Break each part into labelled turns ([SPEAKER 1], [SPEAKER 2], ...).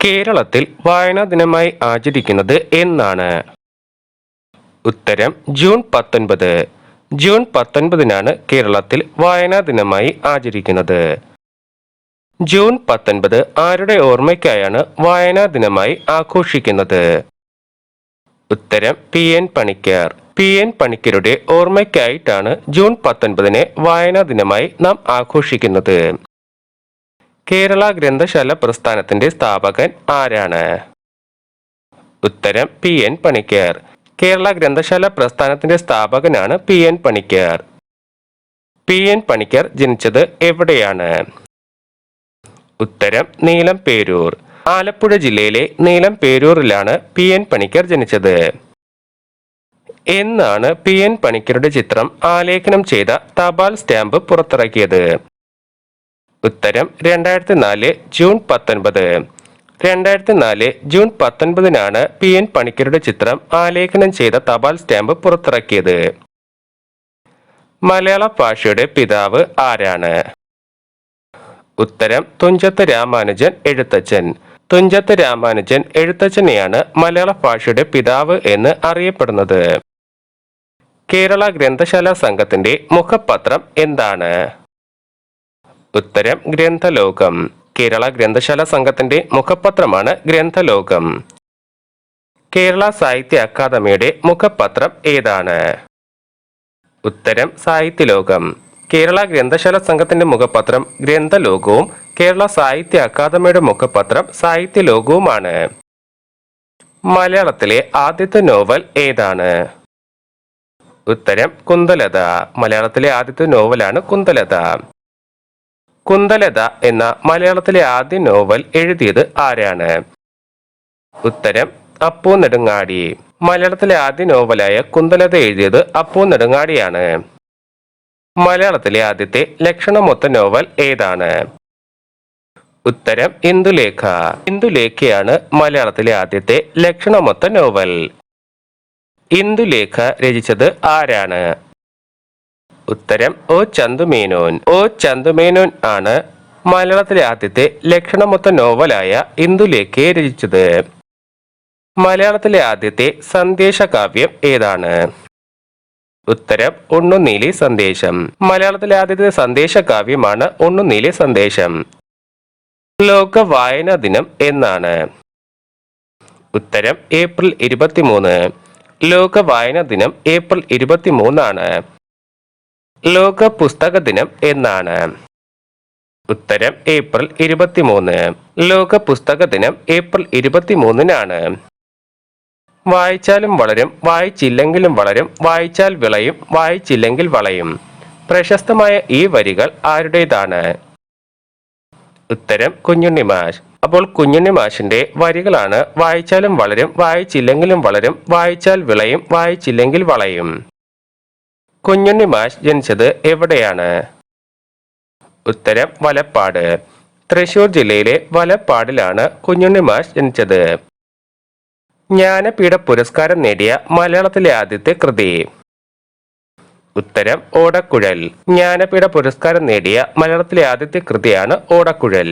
[SPEAKER 1] കേരളത്തിൽ വായനാ ദിനമായി ആചരിക്കുന്നത് എന്നാണ്? ഉത്തരം ജൂൺ 19. ജൂൺ 19-നാണ് കേരളത്തിൽ വായനാ ദിനമായി ആചരിക്കുന്നത്. ജൂൺ 19 ആരുടെ ഓർമ്മയ്ക്കായാണ് വായനാ ദിനമായി ആഘോഷിക്കുന്നത്? ഉത്തരം പി.എൻ. പണിക്കർ. പി.എൻ. പണിക്കരുടെ ഓർമ്മയ്ക്കായിട്ടാണ് ജൂൺ 19-നെ വായനാ ദിനമായി നാം ആഘോഷിക്കുന്നത്. കേരള ഗ്രന്ഥശാല പ്രസ്ഥാനത്തിന്റെ സ്ഥാപകൻ ആരാണ്? ഉത്തരം പി.എൻ. പണിക്കർ. കേരള ഗ്രന്ഥശാല പ്രസ്ഥാനത്തിന്റെ സ്ഥാപകനാണ് പി.എൻ. പണിക്കർ. പി.എൻ. പണിക്കർ ജനിച്ചത് എവിടെയാണ്? ഉത്തരം നീലംപേരൂർ. ആലപ്പുഴ ജില്ലയിലെ നീലംപേരൂരിലാണ് പി.എൻ. പണിക്കർ ജനിച്ചത്. എന്നാണ് പി.എൻ. പണിക്കരുടെ ചിത്രം ആലേഖനം ചെയ്ത തപാൽ സ്റ്റാമ്പ് പുറത്തിറക്കിയത്? ഉത്തരം 2004 ജൂൺ 19. 2004 ജൂൺ 19-നാണ് പി.എൻ. പണിക്കരുടെ ചിത്രം ആലേഖനം ചെയ്ത തപാൽ സ്റ്റാമ്പ് പുറത്തിറക്കിയത്. മലയാള ഭാഷയുടെ പിതാവ് ആരാണ്? ഉത്തരം തുഞ്ചത്ത് രാമാനുജൻ എഴുത്തച്ഛൻ. തുഞ്ചത്ത് രാമാനുജൻ എഴുത്തച്ഛനെയാണ് മലയാള ഭാഷയുടെ പിതാവ് എന്ന് അറിയപ്പെടുന്നത്. കേരള ഗ്രന്ഥശാല സംഘത്തിന്റെ മുഖപത്രം എന്താണ്? ഉത്തരം ഗ്രന്ഥലോകം. കേരള ഗ്രന്ഥശാല സംഘത്തിന്റെ മുഖപത്രമാണ് ഗ്രന്ഥലോകം. കേരള സാഹിത്യ അക്കാദമിയുടെ മുഖപത്രം ഏതാണ്? ഉത്തരം സാഹിത്യലോകം. കേരള ഗ്രന്ഥശാല സംഘത്തിന്റെ മുഖപത്രം ഗ്രന്ഥലോകവും കേരള സാഹിത്യ അക്കാദമിയുടെ മുഖപത്രം സാഹിത്യലോകവുമാണ്. മലയാളത്തിലെ ആദ്യത്തെ നോവൽ ഏതാണ്? ഉത്തരം കുന്തലത. മലയാളത്തിലെ ആദ്യത്തെ നോവലാണ് കുന്തലത. കുന്തലത എന്ന മലയാളത്തിലെ ആദ്യ നോവൽ എഴുതിയത് ആരാണ്? ഉത്തരം അപ്പു നെടുങ്ങാടി. മലയാളത്തിലെ ആദ്യ നോവലായ കുന്തലത എഴുതിയത് അപ്പു നെടുങ്ങാടിയാണ്. മലയാളത്തിലെ ആദ്യത്തെ ലക്ഷണമൊത്ത നോവൽ ഏതാണ്? ഉത്തരം ഇന്ദുലേഖ. ഇന്ദുലേഖയാണ് മലയാളത്തിലെ ആദ്യത്തെ ലക്ഷണമൊത്ത നോവൽ. ഇന്ദുലേഖ രചിച്ചത് ആരാണ്? ഉത്തരം ഒ ചന്തുമേനോൻ. ഒ ചന്തുമേനോൻ ആണ് മലയാളത്തിലെ ആദ്യത്തെ ലക്ഷണമൊത്ത നോവലായ ഇന്ദുലേഖയെ രചിച്ചത്. മലയാളത്തിലെ ആദ്യത്തെ സന്ദേശകാവ്യം ഏതാണ്? ഉത്തരം ഉണ്ണുനീലി സന്ദേശം. മലയാളത്തിലെ ആദ്യത്തെ സന്ദേശകാവ്യമാണ് ഉണ്ണുനീലി സന്ദേശം. ലോക വായനാ ദിനം എന്നാണ്? ഉത്തരം ഏപ്രിൽ 23. ലോക വായനാ ദിനം ഏപ്രിൽ 23-ആണ്. ലോക പുസ്തക ദിനം എന്നാണ്? ഉത്തരം ഏപ്രിൽ 23. ലോക പുസ്തക ദിനം ഏപ്രിൽ 23-നാണ്. വായിച്ചാലും വളരും, വായിച്ചില്ലെങ്കിലും വളരും, വായിച്ചാൽ വിളയും, വായിച്ചില്ലെങ്കിൽ വളയും. പ്രശസ്തമായ ഈ വരികൾ ആരുടേതാണ്? ഉത്തരം കുഞ്ഞുണ്ണി മാഷ്. അപ്പോൾ കുഞ്ഞുണ്ണി മാഷിന്റെ വരികളാണ് വായിച്ചാലും വളരും, വായിച്ചില്ലെങ്കിലും വളരും, വായിച്ചാൽ വിളയും, വായിച്ചില്ലെങ്കിൽ വളയും. കുഞ്ഞുണ്ണി മാഷ് ജനിച്ചത് എവിടെയാണ്? ഉത്തരം വലപ്പാട്. തൃശൂർ ജില്ലയിലെ വലപ്പാടിലാണ് കുഞ്ഞുണ്ണി മാഷ് ജനിച്ചത്. ജ്ഞാനപീഠ പുരസ്കാരം നേടിയ മലയാളത്തിലെ ആദ്യത്തെ കൃതി? ഉത്തരം ഓടക്കുഴൽ. ജ്ഞാനപീഠ പുരസ്കാരം നേടിയ മലയാളത്തിലെ ആദ്യത്തെ കൃതിയാണ് ഓടക്കുഴൽ.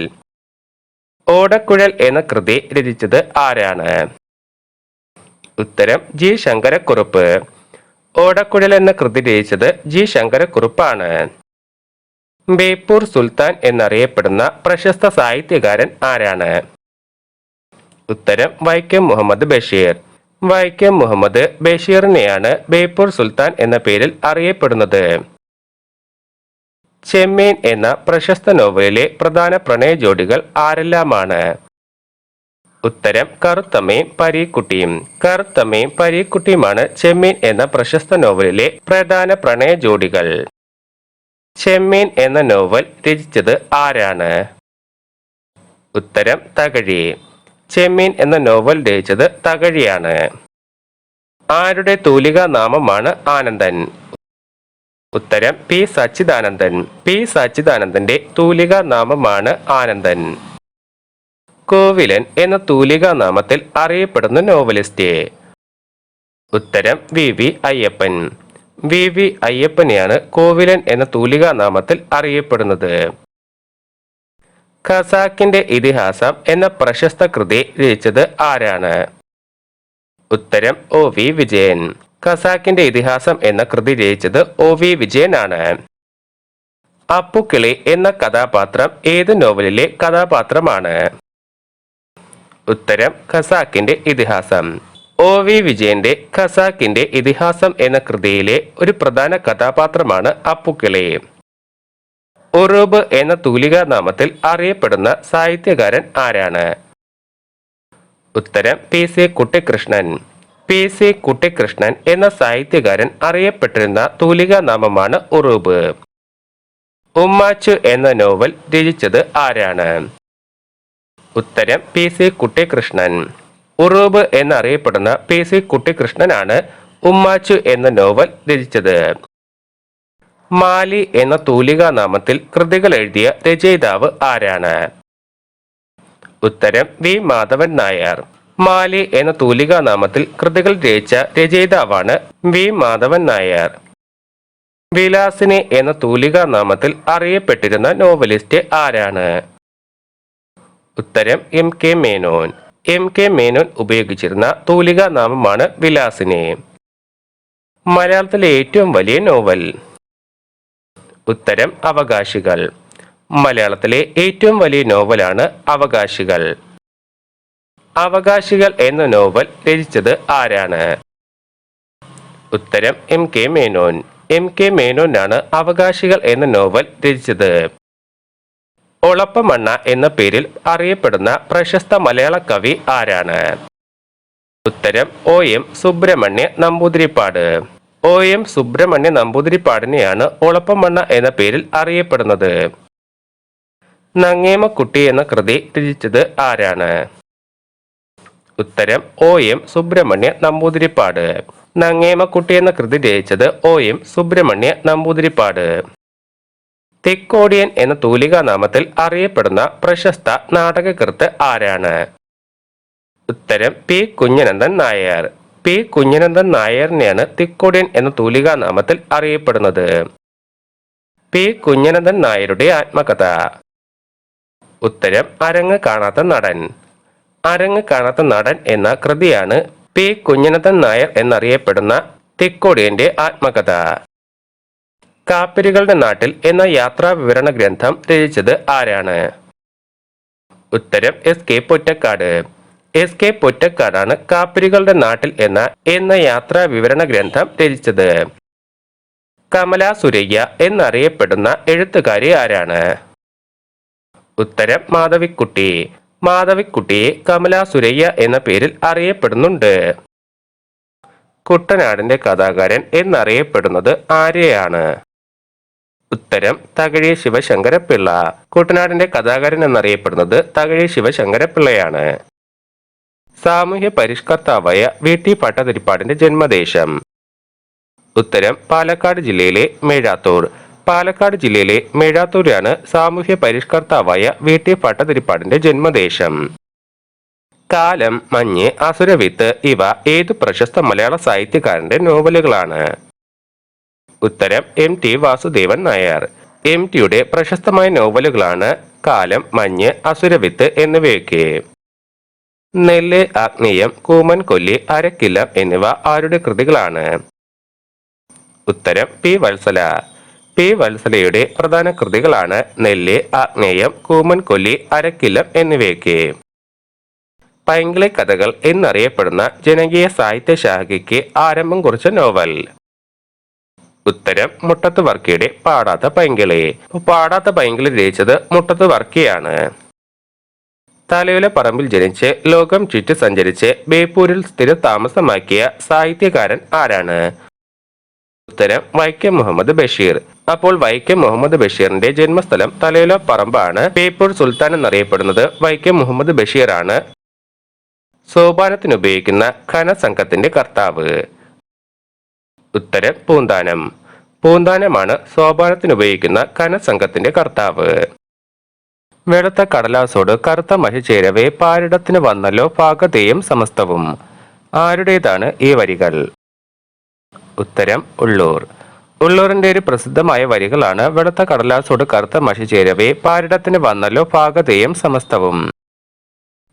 [SPEAKER 1] ഓടക്കുഴൽ എന്ന കൃതി രചിച്ചത് ആരാണ്? ഉത്തരം ജി ശങ്കരക്കുറുപ്പ്. ഓടക്കുഴൽ എന്ന കൃതി രചിച്ചത് ജി ശങ്കരക്കുറുപ്പാണ്. ബേപ്പൂർ സുൽത്താൻ എന്നറിയപ്പെടുന്ന പ്രശസ്ത സാഹിത്യകാരൻ ആരാണ്? ഉത്തരം വൈക്കം മുഹമ്മദ് ബഷീർ. വൈക്കം മുഹമ്മദ് ബഷീറിനെയാണ് ബേപ്പൂർ സുൽത്താൻ എന്ന പേരിൽ അറിയപ്പെടുന്നത്. ചെമ്മീൻ എന്ന പ്രശസ്ത നോവലിലെ പ്രധാന പ്രണയ ജോഡികൾ ആരെല്ലാമാണ്? ഉത്തരം കറുത്തമ്മയും പരീക്കുട്ടിയും. കറുത്തമ്മയും പരീക്കുട്ടിയുമാണ് ചെമ്മീൻ എന്ന പ്രശസ്ത നോവലിലെ പ്രധാന പ്രണയ ജോഡികൾ. ചെമ്മീൻ എന്ന നോവൽ രചിച്ചത് ആരാണ്? ഉത്തരം തകഴി. ചെമ്മീൻ എന്ന നോവൽ രചിച്ചത് തകഴിയാണ്. ആരുടെ തൂലികാ നാമമാണ് ആനന്ദൻ? ഉത്തരം പി സച്ചിദാനന്ദൻ. പി സച്ചിദാനന്ദന്റെ തൂലികാ നാമമാണ് ആനന്ദൻ. കോവിലൻ എന്ന തൂലികാ നാമത്തിൽ അറിയപ്പെടുന്ന നോവലിസ്റ്റ്? ഉത്തരം വി അയ്യപ്പൻ. വി അയ്യപ്പനെയാണ് കോവിലൻ എന്ന തൂലികാ നാമത്തിൽ അറിയപ്പെടുന്നത്. ഖസാക്കിന്റെ ഇതിഹാസം എന്ന പ്രശസ്ത കൃതി രചിച്ചത് ആരാണ്? ഉത്തരം ഒ വി വിജയൻ. ഖസാക്കിന്റെ ഇതിഹാസം എന്ന കൃതി രചിച്ചത് ഒ വി വിജയനാണ്. അപ്പുക്കിളി എന്ന കഥാപാത്രം ഏത് നോവലിലെ കഥാപാത്രമാണ്? ഉത്തരം ഖസാക്കിന്റെ ഇതിഹാസം. ഒ വി വിജയന്റെ ഖസാക്കിന്റെ ഇതിഹാസം എന്ന കൃതിയിലെ ഒരു പ്രധാന കഥാപാത്രമാണ് അപ്പുക്കിളി. ഉറൂബ് എന്ന തൂലികാ നാമത്തിൽ അറിയപ്പെടുന്ന സാഹിത്യകാരൻ ആരാണ്? ഉത്തരം P C Kuttikrishnan. P C Kuttikrishnan എന്ന സാഹിത്യകാരൻ അറിയപ്പെട്ടിരുന്ന തൂലികാ നാമമാണ് ഉറൂബ്. ഉമ്മാച്ചു എന്ന നോവൽ രചിച്ചത് ആരാണ്? ഉത്തരം പി സി കുട്ടിക്കൃഷ്ണൻ. ഉറൂബ് എന്നറിയപ്പെടുന്ന പി സി കുട്ടിക്കൃഷ്ണനാണ് ഉമ്മാച്ചു എന്ന നോവൽ രചിച്ചത്. മാലി എന്ന തൂലികാ നാമത്തിൽ കൃതികൾ എഴുതിയ രചയിതാവ് ആരാണ്? ഉത്തരം വി മാധവൻ നായർ. മാലി എന്ന തൂലികാ നാമത്തിൽ കൃതികൾ രചിച്ച രചയിതാവാണ് വി മാധവൻ നായർ. വിലാസിനി എന്ന തൂലികാ നാമത്തിൽ അറിയപ്പെട്ടിരുന്ന നോവലിസ്റ്റ് ആരാണ്? ഉത്തരം M K Menon. M K Menon ഉപയോഗിച്ചിരുന്ന തൂലികാ നാമമാണ് വിലാസിനി. മലയാളത്തിലെ ഏറ്റവും വലിയ നോവൽ? ഉത്തരം അവകാശികൾ. മലയാളത്തിലെ ഏറ്റവും വലിയ നോവലാണ് അവകാശികൾ. അവകാശികൾ എന്ന നോവൽ രചിച്ചത് ആരാണ്? ഉത്തരം M K Menon. M K മേനോനാണ് അവകാശികൾ എന്ന നോവൽ രചിച്ചത്. ഒളപ്പമണ്ണ എന്ന പേരിൽ അറിയപ്പെടുന്ന പ്രശസ്ത മലയാള കവി ആരാണ്? ഉത്തരം O M Subrahmanya Namboothiripad. O M Subrahmanya നമ്പൂതിരിപ്പാടിനെയാണ് ഒളപ്പമണ്ണ എന്ന പേരിൽ അറിയപ്പെടുന്നത്. നങ്ങേമക്കുട്ടി എന്ന കൃതി രചിച്ചത് ആരാണ്? ഉത്തരം ഒ എം സുബ്രഹ്മണ്യ നമ്പൂതിരിപ്പാട്. നങ്ങേമക്കുട്ടി എന്ന കൃതി രചിച്ചത് ഒ എം സുബ്രഹ്മണ്യ നമ്പൂതിരിപ്പാട്. തെക്കോടിയൻ എന്ന തൂലികാ നാമത്തിൽ അറിയപ്പെടുന്ന പ്രശസ്ത നാടകകൃത്ത് ആരാണ്? ഉത്തരം പി കുഞ്ഞനന്ദൻ നായർ. പി കുഞ്ഞനന്ദൻ നായറിനെയാണ് തെക്കോടിയൻ എന്ന തൂലികാ നാമത്തിൽ അറിയപ്പെടുന്നത്. പി കുഞ്ഞനന്ദൻ നായരുടെ ആത്മകഥ? ഉത്തരം അരങ്ങ് കാണാത്ത നടൻ. അരങ്ങ് കാണാത്ത നടൻ എന്ന കൃതിയാണ് പി കുഞ്ഞനന്ദൻ നായർ എന്നറിയപ്പെടുന്ന തെക്കോടിയന്റെ ആത്മകഥ. കാപ്പിരികളുടെ നാട്ടിൽ എന്ന യാത്രാ വിവരണ ഗ്രന്ഥം രചിച്ചത് ആരാണ്? ഉത്തരം S K Pottekkatt. S K പൊറ്റക്കാടാണ് കാപ്പിരികളുടെ നാട്ടിൽ എന്ന യാത്രാ വിവരണ ഗ്രന്ഥം രചിച്ചത്. കമല സുരയ്യ എന്നറിയപ്പെടുന്ന എഴുത്തുകാരി ആരാണ്? ഉത്തരം മാധവിക്കുട്ടി. മാധവിക്കുട്ടിയെ കമല സുരയ്യ എന്ന പേരിൽ അറിയപ്പെടുന്നുണ്ട്. കുട്ടനാടിന്റെ കഥാകാരൻ എന്നറിയപ്പെടുന്നത് ആരെയാണ്? ഉത്തരം തകഴി ശിവശങ്കരപ്പിള്ള. കുട്ടനാടിന്റെ കഥാകാരൻ എന്നറിയപ്പെടുന്നത് തകഴി ശിവശങ്കരപ്പിള്ളയാണ്. സാമൂഹ്യ പരിഷ്കർത്താവായ വി ടി ഭട്ടതിരിപ്പാടിന്റെ ജന്മദേശം? ഉത്തരം പാലക്കാട് ജില്ലയിലെ മേഴാത്തൂർ. പാലക്കാട് ജില്ലയിലെ മേഴാത്തൂരാണ് സാമൂഹ്യ പരിഷ്കർത്താവായ വി ടി ഭട്ടതിരിപ്പാടിന്റെ ജന്മദേശം. കാലം, മഞ്ഞ്, അസുരവിത്ത് ഇവ ഏതു പ്രശസ്ത മലയാള സാഹിത്യകാരന്റെ നോവലുകളാണ്? ഉത്തരം M T Vasudevan Nair. M ടിയുടെ പ്രശസ്തമായ നോവലുകളാണ് കാലം, മഞ്ഞ്, അസുരവിത്ത് എന്നിവയൊക്കെ. നെല്ല്, ആഗ്നേയം, കൂമൻ കൊല്ലി, അരക്കില്ലം എന്നിവ ആരുടെ കൃതികളാണ്? ഉത്തരം പി വത്സല. പി വത്സലയുടെ പ്രധാന കൃതികളാണ് നെല്ല്, ആഗ്നേയം, കൂമൻ കൊല്ലി, അരക്കില്ലം എന്നിവയൊക്കെ. പൈങ്കിളി കഥകൾ എന്നറിയപ്പെടുന്ന ജനകീയ സാഹിത്യ ശാഖയ്ക്ക് ആരംഭം കുറിച്ച നോവൽ? ഉത്തരം മുട്ടത്ത് വർക്കിയുടെ പാടാത്ത പൈങ്കിളി. പാടാത്ത പൈങ്കിളി രചിച്ചത് മുട്ടത്ത് വർക്കിയാണ്. തലയോല പറമ്പിൽ ജനിച്ച് ലോകം ചുറ്റി സഞ്ചരിച്ച് ബേപ്പൂരിൽ സ്ഥിര താമസമാക്കിയ സാഹിത്യകാരൻ ആരാണ്? ഉത്തരം വൈക്കം മുഹമ്മദ് ബഷീർ. അപ്പോൾ വൈക്കം മുഹമ്മദ് ബഷീറിന്റെ ജന്മസ്ഥലം തലയോല പറമ്പാണ്. ബേപ്പൂർ സുൽത്താൻ എന്നറിയപ്പെടുന്നത് വൈക്കം മുഹമ്മദ് ബഷീറാണ്. സോപാനത്തിന് ഉപയോഗിക്കുന്ന ഘനസംഘത്തിന്റെ കർത്താവ്? ഉത്തരം പൂന്താനം. പൂന്താനമാണ് സോപാനത്തിന് ഉപയോഗിക്കുന്ന ഘനസംഘത്തിന്റെ കർത്താവ്. വെളുത്ത കടലാസോട് കറുത്ത മഷി ചേരവേ പാരിടത്തിന് വന്നല്ലോ പാകതേയം സമസ്തവും. ആരുടേതാണ് ഈ വരികൾ? ഉത്തരം ഉള്ളൂർ. ഉള്ളൂരിന്റെ ഒരു പ്രസിദ്ധമായ വരികളാണ് വെളുത്ത കടലാസോട് കറുത്ത മഷി ചേരവേ പാരിടത്തിന് വന്നല്ലോ ഭാഗതയും സമസ്തവും.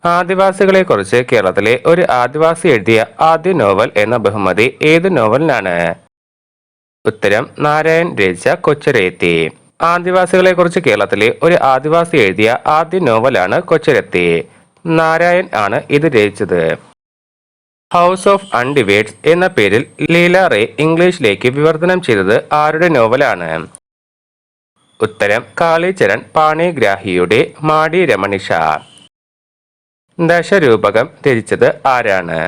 [SPEAKER 1] ആദിവാസികളെക്കുറിച്ച് കേരളത്തിലെ ഒരു ആദിവാസി എഴുതിയ ആദ്യ നോവൽ എന്ന ബഹുമതി ഏത് നോവലിനാണ്? ഉത്തരം നാരായൺ രചിച്ച കൊച്ചുരയത്തി. ആദിവാസികളെക്കുറിച്ച് കേരളത്തിലെ ഒരു ആദിവാസി എഴുതിയ ആദ്യ നോവലാണ് കൊച്ചുരത്തി. നാരായൺ ആണ് ഇത് രചിച്ചത്. ഹൗസ് ഓഫ് അൺഡിവൈഡ്സ് എന്ന പേരിൽ ലീല റേ ഇംഗ്ലീഷിലേക്ക് വിവർത്തനം ചെയ്തത് ആരുടെ നോവലാണ്? ഉത്തരം കാളിചരൺ പാണിഗ്രാഹിയുടെ മാടി രമണിഷ. ദശരൂപകം രചിച്ചത് ആരാണ്?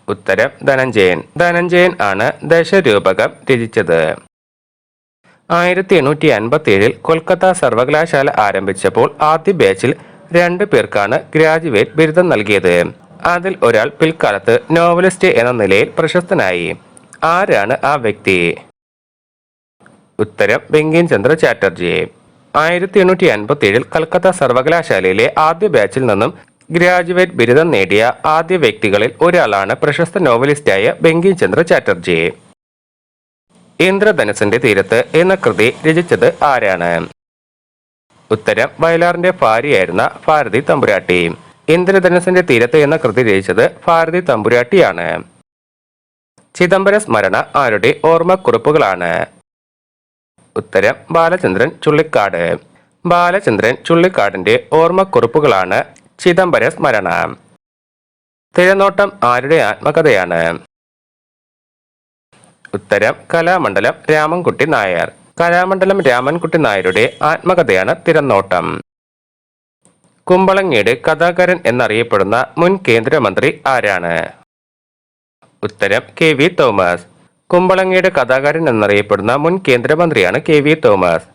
[SPEAKER 1] ഉത്തരം ധനഞ്ജയൻ. ധനഞ്ജയൻ ആണ് ദശരൂപകം രചിച്ചത്. 1857 കൊൽക്കത്ത സർവകലാശാല ആരംഭിച്ചപ്പോൾ ആദ്യ ബാച്ചിൽ 2 പേർക്കാണ് ഗ്രാജുവേറ്റ് ബിരുദം നൽകിയത്. അതിൽ ഒരാൾ പിൽക്കാലത്ത് നോവലിസ്റ്റ് എന്ന നിലയിൽ പ്രശസ്തനായി. ആരാണ് ആ വ്യക്തി? ഉത്തരം ബങ്കിം ചന്ദ്ര ചാറ്റർജി. 1857 കൽക്കത്ത സർവകലാശാലയിലെ ആദ്യ ബാച്ചിൽ നിന്നും ഗ്രാജുവേറ്റ് ബിരുദം നേടിയ ആദ്യ വ്യക്തികളിൽ ഒരാളാണ് പ്രശസ്ത നോവലിസ്റ്റായ ബങ്കിം ചന്ദ്ര ചാറ്റർജി. ഇന്ദ്രധനുസിന്റെ തീരത്ത് എന്ന കൃതി രചിച്ചത് ആരാണ്? ഉത്തരം വയലാറിന്റെ ഭാര്യയായിരുന്ന ഭാരതി തമ്പുരാട്ടി. ഇന്ദ്രധനുസിന്റെ തീരത്ത് എന്ന കൃതി രചിച്ചത് ഭാരതി തമ്പുരാട്ടിയാണ്. ചിദംബര സ്മരണ ആരുടെ ഓർമ്മക്കുറിപ്പുകളാണ്? ഉത്തരം ബാലചന്ദ്രൻ ചുള്ളിക്കാട്. ബാലചന്ദ്രൻ ചുള്ളിക്കാടിന്റെ ഓർമ്മക്കുറിപ്പുകളാണ് ചിദംബര സ്മരണ. തിരനോട്ടം ആരുടെ ആത്മകഥയാണ്? ഉത്തരം കലാമണ്ഡലം രാമൻകുട്ടി നായർ. കലാമണ്ഡലം രാമൻകുട്ടി നായരുടെ ആത്മകഥയാണ് തിരനോട്ടം. കുമ്പളങ്ങിയുടെ കഥാകാരൻ എന്നറിയപ്പെടുന്ന മുൻ കേന്ദ്രമന്ത്രി ആരാണ്? ഉത്തരം KV തോമസ്. കുമ്പളങ്ങിയുടെ കഥാകാരൻ എന്നറിയപ്പെടുന്ന മുൻ കേന്ദ്രമന്ത്രിയാണ് KV തോമസ്.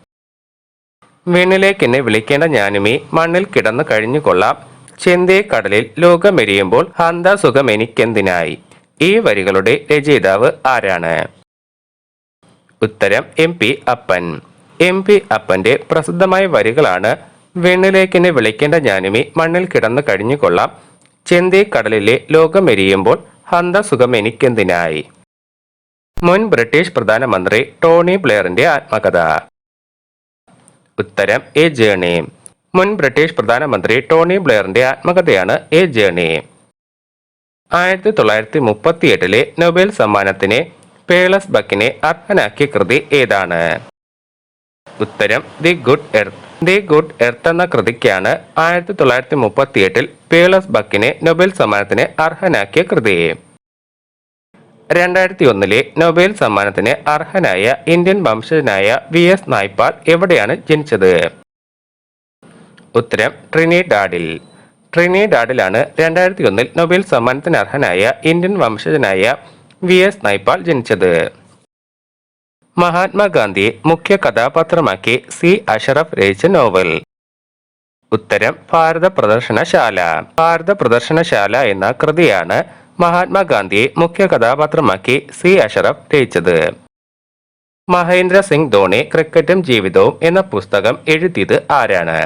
[SPEAKER 1] വീണിലേക്കെന്നെ വിളിക്കേണ്ട ഞാനുമീ മണ്ണിൽ കിടന്നു കഴിഞ്ഞുകൊള്ളാം, ചെന്തേ കടലിൽ ലോകമെരിയുമ്പോൾ ഹന്ത സുഖം എനിക്കെന്തിനായി. ഈ വരികളുടെ രചയിതാവ് ആരാണ്? ഉത്തരം MP അപ്പൻ. MP അപ്പന്റെ പ്രസിദ്ധമായ വരികളാണ് വീണിലേക്കെന്നെ വിളിക്കേണ്ട ഞാനുമീ മണ്ണിൽ കിടന്നു കഴിഞ്ഞുകൊള്ളാം, ചെന്തേ കടലിലെ ലോകമെരിയുമ്പോൾ ഹന്ത സുഖം എനിക്കെന്തിനായി. മുൻ ബ്രിട്ടീഷ് പ്രധാനമന്ത്രി ടോണി ബ്ലെയറിന്റെ ആത്മകഥ. ഉത്തരം എ ജേണി. മുൻ ബ്രിട്ടീഷ് പ്രധാനമന്ത്രി ടോണി ബ്ലെയറിന്റെ ആത്മകഥയാണ് എ ജേണി. 1938 നൊബേൽ സമ്മാനത്തിന് പേളസ് ബക്കിനെ അർഹനാക്കിയ കൃതി ഏതാണ്? ഉത്തരം the good earth. The good earth എന്ന കൃതിക്കാണ് 1938 പേളസ് ബക്കിനെ നൊബേൽ സമ്മാനത്തിന് അർഹനാക്കിയ കൃതി. 2001 നൊബേൽ സമ്മാനത്തിന് അർഹനായ ഇന്ത്യൻ വംശജനായ VS നായ്പാൾ എവിടെയാണ് ജനിച്ചത്? ഉത്തരം ട്രിനിഡാഡിൽ. ട്രിനിഡാഡിലാണ് 2001 നൊബേൽ സമ്മാനത്തിന് അർഹനായ ഇന്ത്യൻ വംശജനായ VS നായ്പാൾ ജനിച്ചത്. മഹാത്മാഗാന്ധിയെ മുഖ്യ കഥാപാത്രമാക്കി C അഷറഫ് രചിച്ച നോവൽ. ഉത്തരം ഭാരത പ്രദർശനശാല. ഭാരത പ്രദർശനശാല എന്ന കൃതിയാണ് മഹാത്മാഗാന്ധിയെ മുഖ്യ കഥാപാത്രമാക്കി C അഷറഫ് രചിച്ചത്. മഹേന്ദ്ര സിംഗ് ധോണി ക്രിക്കറ്റും ജീവിതവും എന്ന പുസ്തകം എഴുതിയത് ആരാണ്?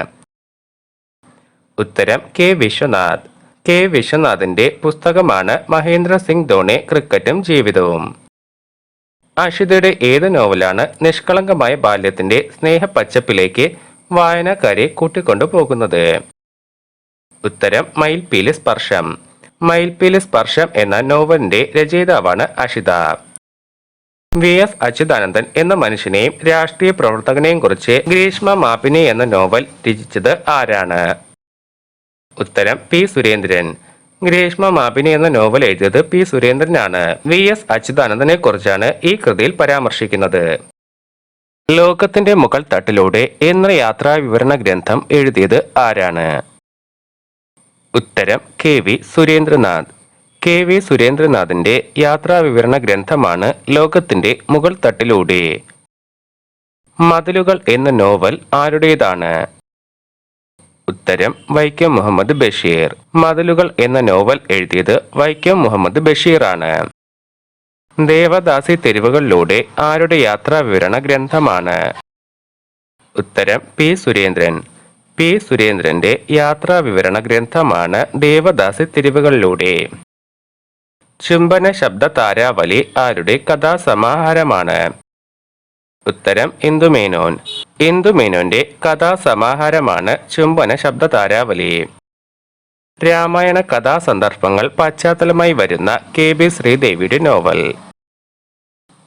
[SPEAKER 1] ഉത്തരം K വിശ്വനാഥ്. K വിശ്വനാഥിന്റെ പുസ്തകമാണ് മഹേന്ദ്ര സിംഗ് ധോണി ക്രിക്കറ്റും ജീവിതവും. അഷിതയുടെ ഏത് നോവലാണ് നിഷ്കളങ്കമായ ബാല്യത്തിന്റെ സ്നേഹപ്പച്ചപ്പിലേക്ക് വായനക്കാരെ കൂട്ടിക്കൊണ്ടു പോകുന്നത്? ഉത്തരം മയിൽപീലി സ്പർശം. മയിൽപീലി സ്പർശം എന്ന നോവലിന്റെ രചയിതാവാണ് അഷിത. VS അച്യുതാനന്ദൻ എന്ന മനുഷ്യനെയും രാഷ്ട്രീയ പ്രവർത്തകനെയും കുറിച്ച് ഗ്രീഷ്മ മാപിനി എന്ന നോവൽ രചിച്ചത് ആരാണ്? ഉത്തരം P സുരേന്ദ്രൻ. ഗ്രീഷ്മ മാപിനി എന്ന നോവൽ എഴുതിയത് P സുരേന്ദ്രനാണ്. VS അച്യുതാനന്ദനെ കുറിച്ചാണ് ഈ കൃതിയിൽ പരാമർശിക്കുന്നത്. ലോകത്തിന്റെ മുകൾ തട്ടിലൂടെ എന്ന യാത്രാ വിവരണ ഗ്രന്ഥം എഴുതിയത് ആരാണ്? ഉത്തരം KV സുരേന്ദ്രനാഥ്. KV സുരേന്ദ്രനാഥിന്റെ യാത്രാ വിവരണ ഗ്രന്ഥമാണ് ലോകത്തിന്റെ മുകൾ തട്ടിലൂടെ. മതിലുകൾ എന്ന നോവൽ ആരുടേതാണ്? ഉത്തരം വൈക്കം മുഹമ്മദ് ബഷീർ. മതിലുകൾ എന്ന നോവൽ എഴുതിയത് വൈക്കം മുഹമ്മദ് ബഷീറാണ്. ദേവദാസി തെരുവുകളിലൂടെ ആരുടെ യാത്രാ വിവരണ ഗ്രന്ഥമാണ്? ഉത്തരം P സുരേന്ദ്രൻ. P സുരേന്ദ്രന്റെ യാത്രാ വിവരണ ഗ്രന്ഥമാണ് ദേവദാസി തെരുവുകളിലൂടെ. ചുംബന ശബ്ദ താരാവലി ആരുടെ കഥാസമാഹാരമാണ്? ഉത്തരം ഇന്ദുമേനോൻ. ഇന്ദുമേനോന്റെ കഥാസമാഹാരമാണ് ചുംബന ശബ്ദതാരാവലി. രാമായണ കഥാസന്ദർഭങ്ങൾ പശ്ചാത്തലമായി വരുന്ന KB ശ്രീദേവിയുടെ നോവൽ.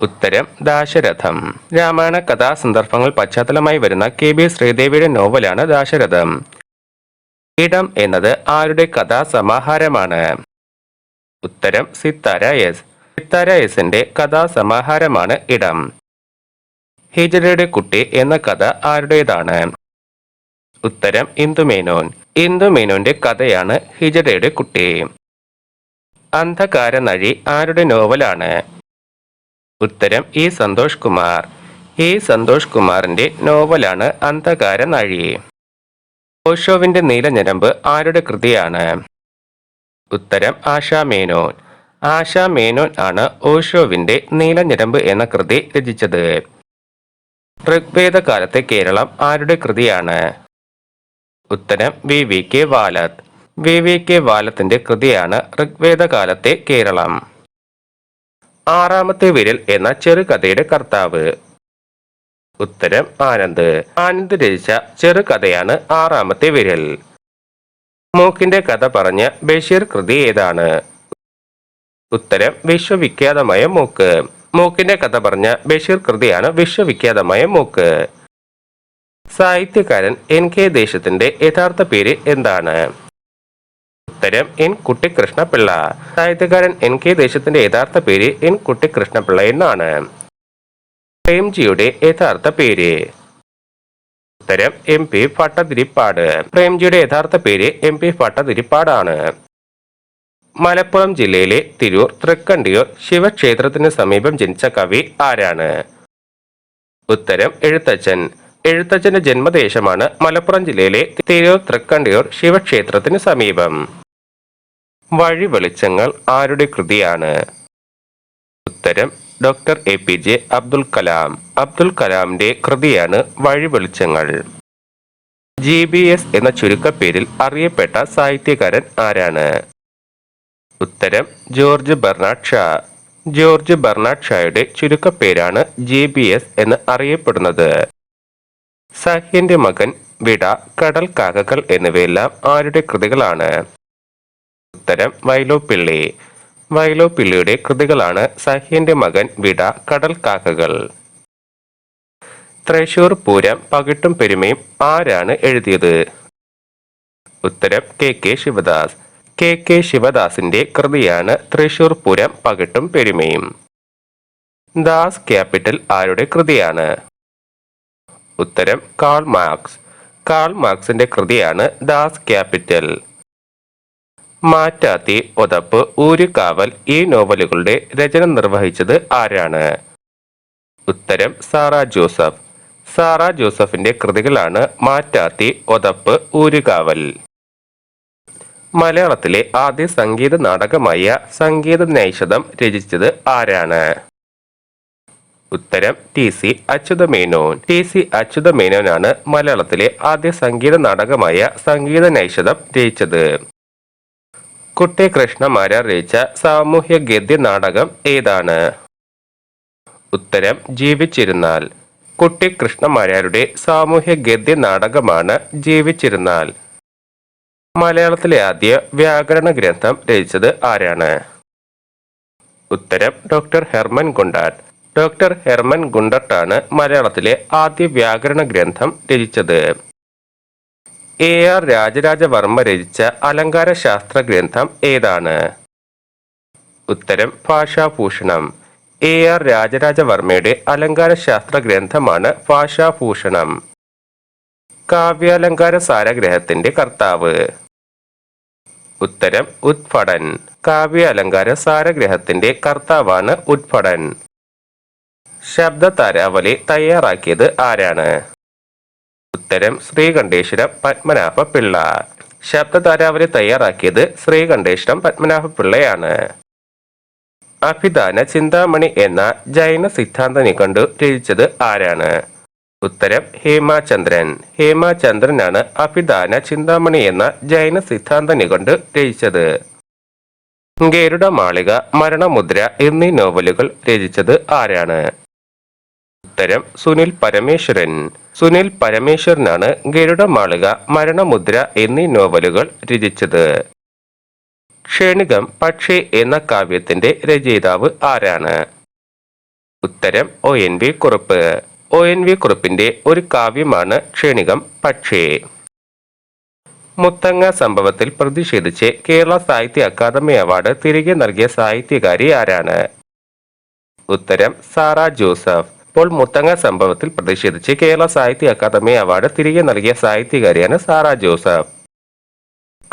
[SPEAKER 1] ഉത്തരം ദാശരഥം. രാമായണ കഥാസന്ദർഭങ്ങൾ പശ്ചാത്തലമായി വരുന്ന KB ശ്രീദേവിയുടെ നോവലാണ് ദാശരഥം. ഇടം എന്നത് ആരുടെ കഥാസമാഹാരമാണ്? ഉത്തരം സിത്താര എസ്. സിത്താര എസിന്റെ കഥാസമാഹാരമാണ് ഇടം. ഹിജറയുടെ കുട്ടി എന്ന കഥ ആരുടേതാണ്? ഉത്തരം ഇന്ദുമേനോൻ. ഇന്ദുമേനോന്റെ കഥയാണ് ഹിജറയുടെ കുട്ടി. അന്ധകാരനഴി ആരുടെ നോവലാണ്? ഉത്തരം സന്തോഷ് കുമാർ. സന്തോഷ് കുമാറിന്റെ നോവലാണ് അന്ധകാരനഴി. ഓഷോവിന്റെ നീലഞരമ്പ് ആരുടെ കൃതിയാണ്? ഉത്തരം ആശാ മേനോൻ. ആശാ മേനോൻ ആണ് ഓഷോവിന്റെ നീലഞരമ്പ് എന്ന കൃതി രചിച്ചത്. ഋഗ്വേദ കാലത്തെ കേരളം ആരുടെ കൃതിയാണ്? ഉത്തരം VVK വാലത്ത്. VVK വാലത്തിന്റെ കൃതിയാണ് ഋഗ്വേദ കാലത്തെ കേരളം. ആറാമത്തെ വിരൽ എന്ന ചെറുകഥയുടെ കർത്താവ്? ഉത്തരം ആനന്ദ്. ആനന്ദ് രചിച്ച ചെറുകഥയാണ് ആറാമത്തെ വിരൽ. മൂക്കിന്റെ കഥ പറഞ്ഞ ബഷീർ കൃതി ഏതാണ്? ഉത്തരം വിശ്വവിഖ്യാതമായ മൂക്ക്. മൂക്കിന്റെ കഥ പറഞ്ഞ ബഷീർ കൃതിയാണ് വിശ്വവിഖ്യാതമായ മൂക്ക്. സാഹിത്യകാരൻ NK ദേശത്തിന്റെ യഥാർത്ഥ പേര് എന്താണ്? ഉത്തരം N കുട്ടിക്കൃഷ്ണപിള്ള. സാഹിത്യകാരൻ NK ദേശത്തിന്റെ യഥാർത്ഥ പേര് N കുട്ടിക്കൃഷ്ണപിള്ള എന്നാണ്. പ്രേംജിയുടെ യഥാർത്ഥ പേര്? ഉത്തരം MP ഭട്ടതിരിപ്പാട്. പ്രേംജിയുടെ യഥാർത്ഥ പേര് MP ഭട്ടതിരിപ്പാടാണ്. മലപ്പുറം ജില്ലയിലെ തിരൂർ തൃക്കണ്ടിയൂർ ശിവക്ഷേത്രത്തിന് സമീപം ജനിച്ച കവി ആരാണ്? ഉത്തരം എഴുത്തച്ഛൻ. എഴുത്തച്ഛന്റെ ജന്മദേശമാണ് മലപ്പുറം ജില്ലയിലെ തിരൂർ തൃക്കണ്ടിയൂർ ശിവക്ഷേത്രത്തിന് സമീപം. വഴി വെളിച്ചങ്ങൾ ആരുടെ കൃതിയാണ്? ഉത്തരം ഡോക്ടർ APJ അബ്ദുൽ കലാം. അബ്ദുൽ കലാമിന്റെ കൃതിയാണ് വഴി വെളിച്ചങ്ങൾ. GBS എന്ന ചുരുക്കപ്പേരിൽ അറിയപ്പെട്ട സാഹിത്യകാരൻ ആരാണ്? ഉത്തരം George Bernard Shaw. George Bernard ഷായുടെ ചുരുക്കപ്പേരാണ് GBS എന്ന് അറിയപ്പെടുന്നത്. സഹ്യന്റെ മകൻ, വിട, കടൽ കാക്കകൾ എന്നിവയെല്ലാം ആരുടെ കൃതികളാണ്? ഉത്തരം വൈലോപ്പിള്ളി. വൈലോപ്പിള്ളിയുടെ കൃതികളാണ് സഹ്യന്റെ മകൻ, വിട, കടൽ കാക്കകൾ. തൃശൂർ പൂരം പകിട്ടും പെരുമയും ആരാണ് എഴുതിയത്? ഉത്തരം KK ശിവദാസ്. KK ശിവദാസിന്റെ കൃതിയാണ് തൃശൂർ പൂരം പകിട്ടും പെരുമയും. ദാസ് ക്യാപിറ്റൽ ആരുടെ കൃതിയാണ്? ഉത്തരം കാൾ മാർക്സ്. കാൾ മാർക്സിന്റെ കൃതിയാണ് ദാസ് ക്യാപിറ്റൽ. മാറ്റാത്തി, ഒതപ്പ്, ഊരുകാവൽ ഈ നോവലുകളുടെ രചന നിർവഹിച്ചത് ആരാണ്? ഉത്തരം സാറാ ജോസഫ്. സാറാ ജോസഫിന്റെ കൃതികളാണ് മാറ്റാത്തി, ഒതപ്പ്, ഊരുകാവൽ. മലയാളത്തിലെ ആദ്യ സംഗീത നാടകമായ സംഗീത നൈഷധം രചിച്ചത് ആരാണ്? ഉത്തരം TC അച്യുതമേനോൻ. TC അച്യുതമേനോനാണ് മലയാളത്തിലെ ആദ്യ സംഗീത നാടകമായ സംഗീത നൈഷധം രചിച്ചത്. കുട്ടിക്കൃഷ്ണമാരാർ രചിച്ച സാമൂഹ്യ ഗദ്യ നാടകം ഏതാണ്? ഉത്തരം ജീവിച്ചിരുന്നാൽ. കുട്ടിക്കൃഷ്ണമാരാരുടെ സാമൂഹ്യ ഗദ്യ നാടകമാണ് ജീവിച്ചിരുന്നാൽ. മലയാളത്തിലെ ആദ്യ വ്യാകരണ ഗ്രന്ഥം രചിച്ചത് ആരാണ്? ഉത്തരം ഡോക്ടർ ഹെർമൻ ഗുണ്ടാട്ട്. ഡോക്ടർ ഹെർമൻ ഗുണ്ടട്ടാണ് മലയാളത്തിലെ ആദ്യ വ്യാകരണ ഗ്രന്ഥം രചിച്ചത്. AR രാജരാജവർമ്മ രചിച്ച അലങ്കാര ശാസ്ത്ര ഗ്രന്ഥം ഏതാണ്? ഉത്തരം ഭാഷാഭൂഷണം. AR രാജരാജവർമ്മയുടെ അലങ്കാര ശാസ്ത്ര ഗ്രന്ഥമാണ് ഭാഷാഭൂഷണം. കാവ്യാലങ്കാര സാരഗ്രഹത്തിന്റെ കർത്താവ്? ഉത്തരം ഉദ്ഭടൻ. കാവ്യാലങ്കാര സാരഗ്രഹത്തിന്റെ കർത്താവാണ് ഉദ്ഭടൻ. ശബ്ദതാരാവലി തയ്യാറാക്കിയത് ആരാണ്? ഉത്തരം ശ്രീകണ്ഠേശ്വരം പത്മനാഭ പിള്ള. ശബ്ദതാരാവലി തയ്യാറാക്കിയത് ശ്രീകണ്ഠേശ്വരം പത്മനാഭ പിള്ളയാണ്. അഭിധാന ചിന്താമണി എന്ന ജൈന സിദ്ധാന്ത നിഘണ്ടു രചിച്ചത് ആരാണ്? ഉത്തരം ഹേമചന്ദ്രൻ. ഹേമചന്ദ്രനാണ് അഭിധാന ചിന്താമണി എന്ന ജൈന സിദ്ധാന്ത നിഘണ്ടു രചിച്ചത്. ഗരുഡ മാളിക, മരണമുദ്ര എന്നീ നോവലുകൾ രചിച്ചത് ആരാണ്? ഉത്തരം സുനിൽ പരമേശ്വരൻ. സുനിൽ പരമേശ്വരനാണ് ഗരുഡമാളിക, മരണമുദ്ര എന്നീ നോവലുകൾ രചിച്ചത്. ക്ഷണികം പക്ഷി എന്ന കാവ്യത്തിന്റെ രചയിതാവ് ആരാണ്? ഉത്തരം ONV കുറുപ്പ്. ONV കുറുപ്പിന്റെ ഒരു കാവ്യമാണ് ക്ഷണികം പക്ഷി. മുത്തങ്ങ സംഭവത്തിൽ പ്രതിഷേധിച്ച് കേരള സാഹിത്യ അക്കാദമി അവാർഡ് തിരികെ നൽകിയ സാഹിത്യകാരി ആരാണ്? ഉത്തരം സാറ ജോസഫ്. ഇപ്പോൾ മുത്തങ്ങ സംഭവത്തിൽ പ്രതിഷേധിച്ച് കേരള സാഹിത്യ അക്കാദമി അവാർഡ് തിരികെ നൽകിയ സാഹിത്യകാരിയാണ് സാറ ജോസഫ്.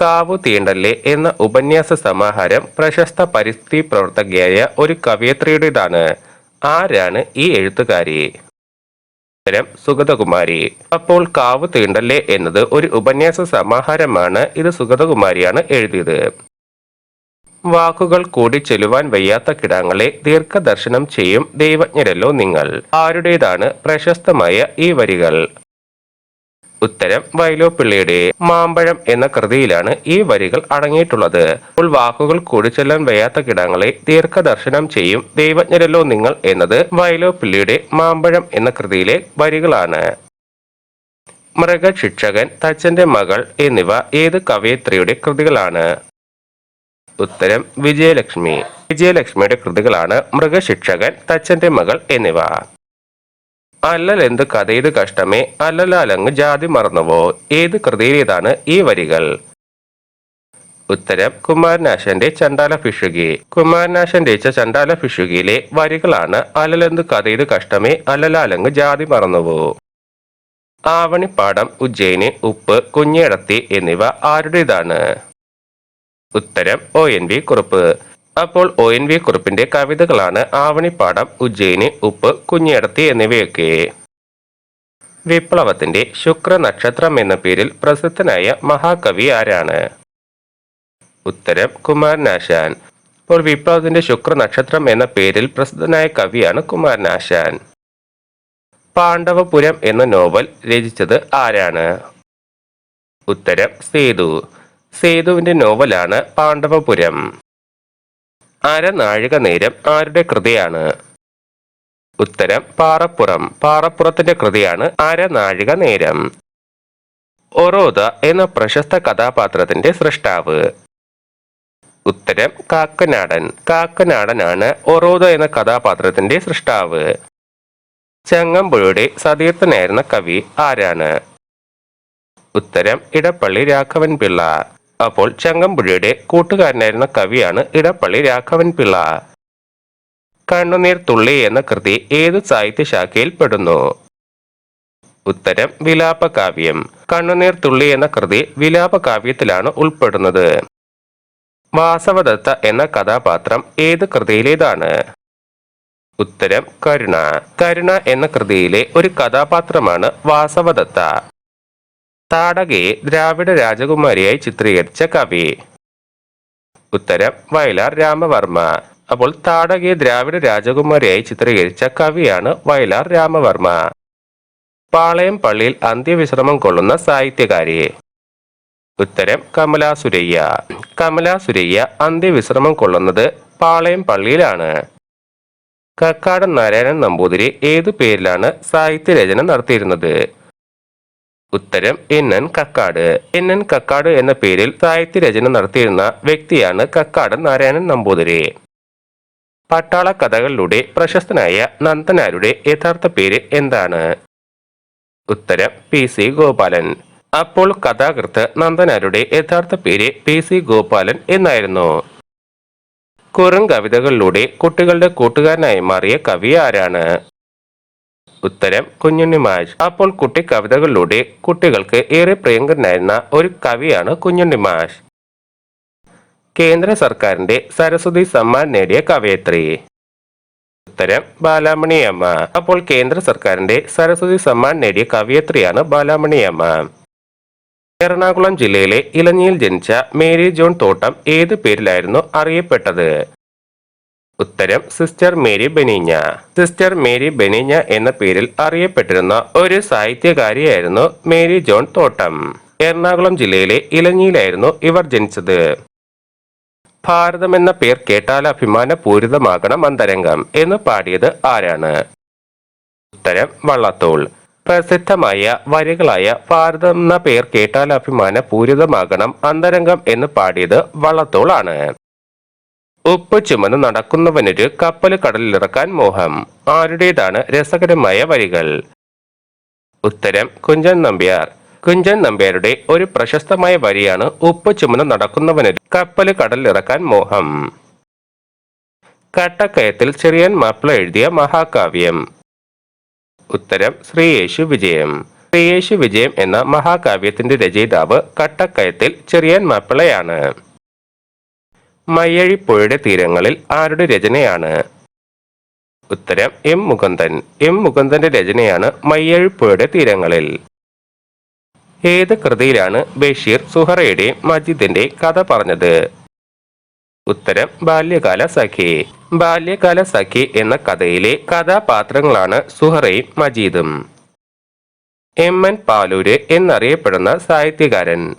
[SPEAKER 1] കാവു തീണ്ടല്ലേ എന്ന ഉപന്യാസ സമാഹാരം പ്രശസ്ത പരിസ്ഥിതി പ്രവർത്തകയായ ഒരു കവയത്രിയുടേതാണ്. ആരാണ് ഈ എഴുത്തുകാരി? ഉത്തരം സുഗതകുമാരി. അപ്പോൾ കാവു തീണ്ടല്ലേ എന്നത് ഒരു ഉപന്യാസ സമാഹാരമാണ്. ഇത് സുഗതകുമാരിയാണ് എഴുതിയത്. വാക്കുകൾ കൂടി ചെല്ലുവാൻ വയ്യാത്ത കിടാങ്ങളെ ദീർഘദർശനം ചെയ്യും ദൈവജ്ഞരല്ലോ നിങ്ങൾ. ആരുടേതാണ് പ്രശസ്തമായ ഈ വരികൾ? ഉത്തരം വൈലോപ്പിള്ളിയുടെ. മാമ്പഴം എന്ന കൃതിയിലാണ് ഈ വരികൾ അടങ്ങിയിട്ടുള്ളത്. അപ്പോൾ വാക്കുകൾ കൂടിച്ചെല്ലാൻ വയ്യാത്ത കിടാങ്ങളെ ദീർഘദർശനം ചെയ്യും ദൈവജ്ഞരല്ലോ നിങ്ങൾ എന്നത് വൈലോപ്പിള്ളിയുടെ മാമ്പഴം എന്ന കൃതിയിലെ വരികളാണ്. മൃഗശിക്ഷകൻ, തച്ചന്റെ മകൾ എന്നിവ ഏത് കവയിത്രിയുടെ കൃതികളാണ്? ഉത്തരം വിജയലക്ഷ്മി. വിജയലക്ഷ്മിയുടെ കൃതികളാണ് മൃഗശിക്ഷകൻ, തച്ചന്റെ മകൾ എന്നിവ. അല്ലലെന്ത് കഥയത് കഷ്ടമേ, അല്ലലാലങ്ങ് ജാതി മറന്നുവോ ഏത് കൃതിയിലേതാണ് ഈ വരികൾ? ഉത്തരം കുമാരനാശാന്റെ ചണ്ടാല ഭിഷുകി. കുമാരനാശാൻ രചിച്ച ചണ്ടാല ഭിഷുകിയിലെ വരികളാണ് അല്ലലെന്ത് കഥയത് കഷ്ടമേ, അല്ലലാലങ്ങ് ജാതി മറന്നുവോ. ആവണിപ്പാടം, ഉജ്ജയിനി, ഉപ്പ്, കുഞ്ഞേടത്തി എന്നിവ ആരുടേതാണ്? ഉത്തരം ONV കുറുപ്പ്. അപ്പോൾ ONV കുറുപ്പിന്റെ കവിതകളാണ് ആവണിപ്പാടം, ഉജ്ജയിനി, ഉപ്പ്, കുഞ്ഞേടത്തി എന്നിവയൊക്കെ. വിപ്ലവത്തിന്റെ ശുക്ര നക്ഷത്രം എന്ന പേരിൽ പ്രസിദ്ധനായ മഹാകവി ആരാണ്? ഉത്തരം കുമാരനാശാൻ. അപ്പോൾ വിപ്ലവത്തിന്റെ ശുക്ര നക്ഷത്രം എന്ന പേരിൽ പ്രസിദ്ധനായ കവിയാണ് കുമാരനാശാൻ. പാണ്ഡവപുരം എന്ന നോവൽ രചിച്ചത് ആരാണ്? ഉത്തരം സേതു. സേതുവിന്റെ നോവലാണ് പാണ്ഡവപുരം. അരനാഴിക നേരം ആരുടെ കൃതിയാണ്? ഉത്തരം പാറപ്പുറം. പാറപ്പുറത്തിന്റെ കൃതിയാണ് അരനാഴിക നേരം. ഒറോദ എന്ന പ്രശസ്ത കഥാപാത്രത്തിന്റെ സൃഷ്ടാവ്? ഉത്തരം കാക്കനാടൻ. കാക്കനാടനാണ് ഒറോദ എന്ന കഥാപാത്രത്തിന്റെ സൃഷ്ടാവ്. ചങ്ങമ്പുഴയുടെ സതീർത്ഥനായിരുന്ന കവി ആരാണ്? ഉത്തരം ഇടപ്പള്ളി രാഘവൻ പിള്ള. അപ്പോൾ ചങ്ങമ്പുഴയുടെ കൂട്ടുകാരനായിരുന്ന കവിയാണ് ഇടപ്പള്ളി രാഘവൻ പിള്ള. കണ്ണുനീർ തുള്ളി എന്ന കൃതി ഏത് സാഹിത്യശാഖയിൽ പെടുന്നു? ഉത്തരം വിലാപകാവ്യം. കണ്ണുനീർ തുള്ളി എന്ന കൃതി വിലാപകാവ്യത്തിലാണ് ഉൾപ്പെടുന്നത്. വാസവദത്ത എന്ന കഥാപാത്രം ഏത് കൃതിയിലേതാണ്? ഉത്തരം കരുണ. കരുണ എന്ന കൃതിയിലെ ഒരു കഥാപാത്രമാണ് വാസവദത്ത. താടകയെ ദ്രാവിഡ രാജകുമാരിയായി ചിത്രീകരിച്ച കവി? ഉത്തരം വയലാർ രാമവർമ്മ. അപ്പോൾ താടകയെ ദ്രാവിഡ രാജകുമാരിയായി ചിത്രീകരിച്ച കവിയാണ് വയലാർ രാമവർമ്മ. പാളയം പള്ളിയിൽ അന്ത്യവിശ്രമം കൊള്ളുന്ന സാഹിത്യകാരി? ഉത്തരം കമലാ സുരയ്യ. കമലാ സുരയ്യ അന്ത്യവിശ്രമം കൊള്ളുന്നത് പാളയം പള്ളിയിലാണ്. കക്കാടൻ നാരായണൻ നമ്പൂതിരി ഏതു പേരിലാണ് സാഹിത്യരചന നടത്തിയിരുന്നത്? ഉത്തരം NN കക്കാട്. NN കക്കാട് എന്ന പേരിൽ സാഹിത്യരചന നടത്തിയിരുന്ന വ്യക്തിയാണ് കക്കാടൻ നാരായണൻ നമ്പൂതിരി. പട്ടാള കഥകളിലൂടെ പ്രശസ്തനായ നന്ദനാരുടെ യഥാർത്ഥ പേര് എന്താണ്? ഉത്തരം PC ഗോപാലൻ. അപ്പോൾ കഥാകൃത്ത് നന്ദനാരുടെ യഥാർത്ഥ പേര് PC ഗോപാലൻ എന്നായിരുന്നു. കുറും കവിതകളിലൂടെ കുട്ടികളുടെ കൂട്ടുകാരനായി മാറിയ കവി ആരാണ്? ഉത്തരം കുഞ്ഞുണ്ണി മാഷ്. അപ്പോൾ കുട്ടി കവിതകളിലൂടെ കുട്ടികൾക്ക് ഏറെ പ്രിയങ്കരനായിരുന്ന ഒരു കവിയാണ് കുഞ്ഞുണ്ണി മാഷ്. കേന്ദ്ര സർക്കാരിന്റെ സരസ്വതി സമ്മാൻ നേടിയ കവയത്രി? ഉത്തരം ബാലാമണിയമ്മ. അപ്പോൾ കേന്ദ്ര സർക്കാരിന്റെ സരസ്വതി സമ്മാൻ നേടിയ കവയത്രിയാണ് ബാലാമണിയമ്മ. എറണാകുളം ജില്ലയിലെ ഇലഞ്ഞിയിൽ ജനിച്ച മേരി ജോൺ തോട്ടം ഏത് പേരിലായിരുന്നു അറിയപ്പെട്ടത്? ഉത്തരം സിസ്റ്റർ മേരി ബെനീഞ്ഞ. സിസ്റ്റർ മേരി ബെനീഞ്ഞ എന്ന പേരിൽ അറിയപ്പെട്ടിരുന്ന ഒരു സാഹിത്യകാരിയായിരുന്നു മേരി ജോൺ തോട്ടം. എറണാകുളം ജില്ലയിലെ ഇലഞ്ഞിയിലായിരുന്നു ഇവർ ജനിച്ചത്. ഭാരതം എന്ന പേർ കേട്ടാൽ അഭിമാനപൂരിതമാകണം അന്തരംഗം എന്ന് പാടിയത് ആരാണ്? ഉത്തരം വള്ളത്തോൾ. പ്രസിദ്ധമായ വരികളായ ഭാരതം എന്ന പേർ കേട്ടാൽ അഭിമാന പൂരിതമാകണം അന്തരംഗം എന്ന് പാടിയത് വള്ളത്തോൾ ആണ്. ഉപ്പ് ചുമന്ന് നടക്കുന്നവനൊരു കപ്പൽ കടലിലിറക്കാൻ മോഹം. ആരുടേതാണ് രസകരമായ വരികൾ? ഉത്തരം കുഞ്ചൻ നമ്പ്യാർ. കുഞ്ചൻ നമ്പ്യാരുടെ ഒരു പ്രശസ്തമായ വരിയാണ് ഉപ്പ് ചുമന്ന് നടക്കുന്നവനൊരു കപ്പൽ കടലിലിറക്കാൻ മോഹം. കട്ടക്കയത്തിൽ ചെറിയാൻ മാപ്പിള എഴുതിയ മഹാകാവ്യം. ഉത്തരം ശ്രീയേശു വിജയം. ശ്രീയേശു വിജയം എന്ന മഹാകാവ്യത്തിന്റെ രചയിതാവ് കട്ടക്കയത്തിൽ ചെറിയാൻ മാപ്പിളയാണ്. മയ്യഴിപ്പുഴയുടെ തീരങ്ങളിൽ ആരുടെ രചനയാണ്? ഉത്തരം എം മുകുന്ദൻ. എം മുകുന്ദന്റെ രചനയാണ് മയ്യഴിപ്പുഴയുടെ തീരങ്ങളിൽ. ഏത് കൃതിയിലാണ് ബഷീർ സുഹറയുടെയും മജീദിന്റെ കഥ പറഞ്ഞത്? ഉത്തരം ബാല്യകാല സഖി. ബാല്യകാല സഖി എന്ന കഥയിലെ കഥാപാത്രങ്ങളാണ് സുഹറയും മജീദും. എം എൻ പാലൂര് എന്നറിയപ്പെടുന്ന സാഹിത്യകാരൻ.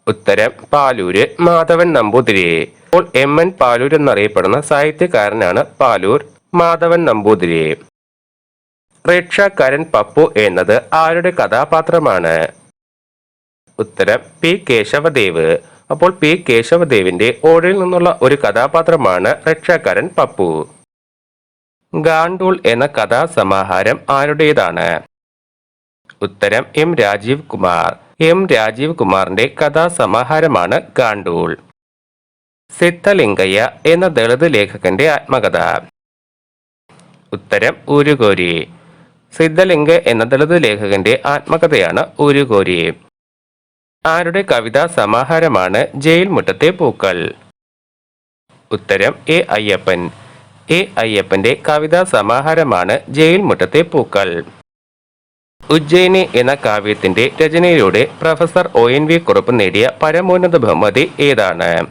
[SPEAKER 1] ഉത്തരം പാലൂര് മാധവൻ നമ്പൂതിരി. അപ്പോൾ എം എൻ പാലൂർ എന്നറിയപ്പെടുന്ന സാഹിത്യകാരനാണ് പാലൂർ മാധവൻ നമ്പൂതിരി. റിക്ഷാക്കാരൻ പപ്പു എന്നത് ആരുടെ കഥാപാത്രമാണ്? ഉത്തരം പി കേശവദേവ്. അപ്പോൾ പി കേശവദേവിന്റെ ഓടയിൽ നിന്നുള്ള ഒരു കഥാപാത്രമാണ് റിക്ഷാക്കാരൻ പപ്പു. ഗാണ്ടൂൾ എന്ന കഥാസമാഹാരം ആരുടേതാണ്? ഉത്തരം എം രാജീവ് കുമാർ. എം രാജീവ് കുമാറിന്റെ കഥാസമാഹാരമാണ് ഗാണ്ടൂൾ. സിദ്ധലിംഗയ്യ എന്ന ദളിത് ലേഖകന്റെ ആത്മകഥ. ഉത്തരം ഊരുകോരി. സിദ്ധലിംഗ എന്ന ദളിത് ലേഖകന്റെ ആത്മകഥയാണ് ഊരുകോരി. ആരുടെ കവിതാ സമാഹാരമാണ് ജയിൽ മുറ്റത്തെ പൂക്കൾ? ഉത്തരം എ അയ്യപ്പൻ. എ അയ്യപ്പന്റെ കവിതാ സമാഹാരമാണ് ജയിൽ മുറ്റത്തെ പൂക്കൾ. ഉജ്ജയിനി എന്ന കാവ്യത്തിന്റെ രചനയിലൂടെ പ്രൊഫസർ ONV കുറുപ്പ് നേടിയ പരമോന്നത ബഹുമതി ഏതാണ്?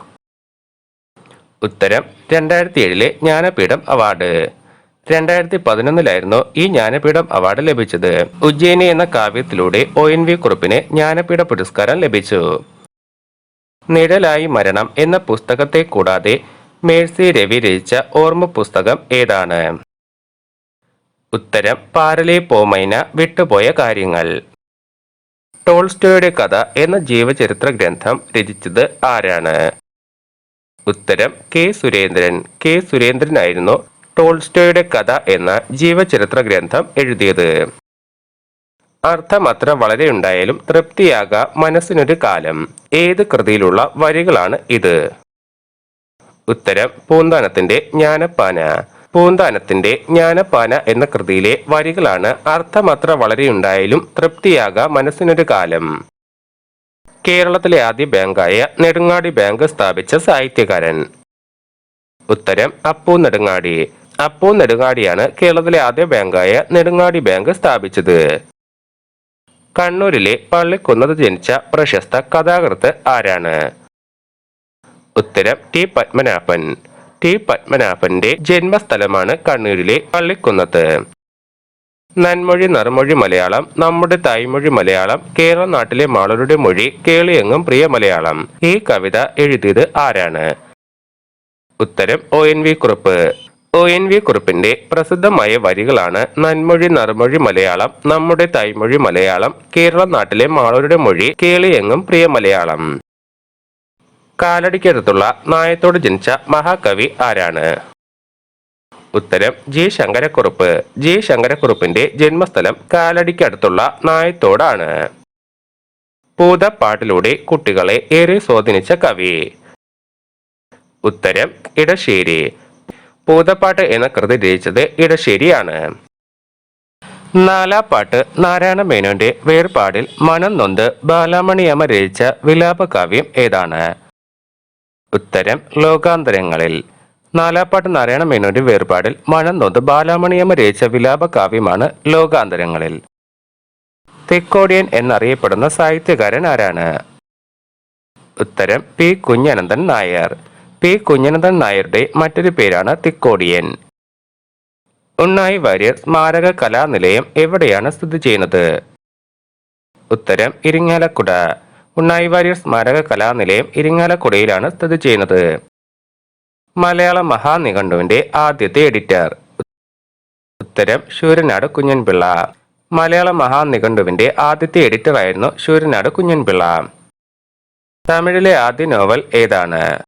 [SPEAKER 1] ഉത്തരം 2007 ജ്ഞാനപീഠം അവാർഡ്. 2011 ഈ ജ്ഞാനപീഠം അവാർഡ് ലഭിച്ചത്. ഉജ്ജയിനി എന്ന കാവ്യത്തിലൂടെ ONV കുറുപ്പിന് ജ്ഞാനപീഠ പുരസ്കാരം ലഭിച്ചു. നിഴലായി മരണം എന്ന പുസ്തകത്തെ കൂടാതെ മേഴ്സി രവി രചിച്ച ഓർമ്മ പുസ്തകം ഏതാണ്? ഉത്തരം പാരലെ പോമൈന വിട്ടുപോയ കാര്യങ്ങൾ. ടോൾസ്റ്റോയുടെ കഥ എന്ന ജീവചരിത്ര ഗ്രന്ഥം രചിച്ചത് ആരാണ്? ഉത്തരം കെ സുരേന്ദ്രൻ. കെ സുരേന്ദ്രനായിരുന്നു ടോൾസ്റ്റോയുടെ കഥ എന്ന ജീവചരിത്ര ഗ്രന്ഥം എഴുതിയത്. അർത്ഥമത്ര വളരെ ഉണ്ടായാലും തൃപ്തിയാകാം മനസ്സിനൊരു കാലം. ഏത് കൃതിയിലുള്ള വരികളാണ് ഇത്? ഉത്തരം പൂന്താനത്തിന്റെ ജ്ഞാനപ്പാന. പൂന്താനത്തിന്റെ ജ്ഞാനപ്പാന എന്ന കൃതിയിലെ വരികളാണ് അർത്ഥമത്ര വളരെയുണ്ടായാലും തൃപ്തിയാകാം മനസ്സിനൊരു കാലം. കേരളത്തിലെ ആദ്യ ബാങ്കായ നെടുങ്ങാടി ബാങ്ക് സ്ഥാപിച്ച സാഹിത്യകാരൻ. ഉത്തരം അപ്പു നെടുങ്ങാടി. അപ്പു നെടുങ്ങാടിയാണ് കേരളത്തിലെ ആദ്യ ബാങ്കായ നെടുങ്ങാടി ബാങ്ക് സ്ഥാപിച്ചത്. കണ്ണൂരിലെ പള്ളിക്കുന്നത്ത് ജനിച്ച പ്രശസ്ത കഥാകൃത്ത് ആരാണ്? ഉത്തരം ടി പത്മനാഭൻ. ടി പത്മനാഭന്റെ ജന്മസ്ഥലമാണ് കണ്ണൂരിലെ പള്ളിക്കുന്നത്ത്. നന്മൊഴി നറുമൊഴി മലയാളം, നമ്മുടെ തായ്മൊഴി മലയാളം, കേരള നാട്ടിലെ മാളരുടെ മൊഴി, കേളിയെങ്ങും പ്രിയ മലയാളം. ഈ കവിത എഴുതിയത് ആരാണ്? ഉത്തരം ONV കുറുപ്പ്. ONV കുറുപ്പിന്റെ പ്രസിദ്ധമായ വരികളാണ് നന്മൊഴി നറുമൊഴി മലയാളം, നമ്മുടെ തായ്മൊഴി മലയാളം, കേരള നാട്ടിലെ മാളരുടെ മൊഴി, കേളിയെങ്ങും പ്രിയ മലയാളം. കാലടിക്കടുത്തുള്ള നായത്തോട് ജനിച്ച മഹാകവി ആരാണ്? ഉത്തരം ജി ശങ്കരക്കുറുപ്പ്. ജി ശങ്കരക്കുറുപ്പിന്റെ ജന്മസ്ഥലം കാലടിക്കടുത്തുള്ള നായത്തോടാണ്. പൂതപ്പാട്ടിലൂടെ കുട്ടികളെ ഏറെ സ്വാധീനിച്ച കവി. ഉത്തരം ഇടശ്ശേരി. പൂതപ്പാട്ട് എന്ന കൃതി രചിച്ചത് ഇടശ്ശേരിയാണ്. നാലാപ്പാട്ട് നാരായണ മേനോന്റെ വേർപാടിൽ മനം നൊന്ത് ബാലാമണിയമ്മ രചിച്ച വിലാപകാവ്യം ഏതാണ്? ഉത്തരം ലോകാന്തരങ്ങളിൽ. നാലാപ്പാട്ട് നാരായണ മേനോന്റെ വേർപാടിൽ മനം നൊന്ത് ബാലാമണിയമ്മ രചിച്ച വിലാപകാവ്യമാണ് ലോകാന്തരങ്ങളിൽ. തിക്കോടിയൻ എന്നറിയപ്പെടുന്ന സാഹിത്യകാരൻ ആരാണ്? ഉത്തരം പി കുഞ്ഞനന്ദൻ നായർ. പി കുഞ്ഞനന്ദൻ നായരുടെ മറ്റൊരു പേരാണ് തിക്കോടിയൻ. ഉണ്ണായി വാര്യർ സ്മാരക കലാനിലയം എവിടെയാണ് സ്ഥിതി ചെയ്യുന്നത്? ഉത്തരം ഇരിങ്ങാലക്കുട. ഉണ്ണായി വാര്യർ സ്മാരക കലാനിലയം ഇരിങ്ങാലക്കുടയിലാണ് സ്ഥിതി ചെയ്യുന്നത്. മലയാള മഹാനിഘണ്ടുവിന്റെ ആദ്യത്തെ എഡിറ്റർ. ഉത്തരം ശൂരനാട് കുഞ്ഞൻപിള്ള. മലയാള മഹാനിഘണ്ടുവിന്റെ ആദ്യത്തെ എഡിറ്ററായിരുന്നു ശൂരനാട് കുഞ്ഞൻപിള്ള. തമിഴിലെ ആദ്യ നോവൽ ഏതാണ്?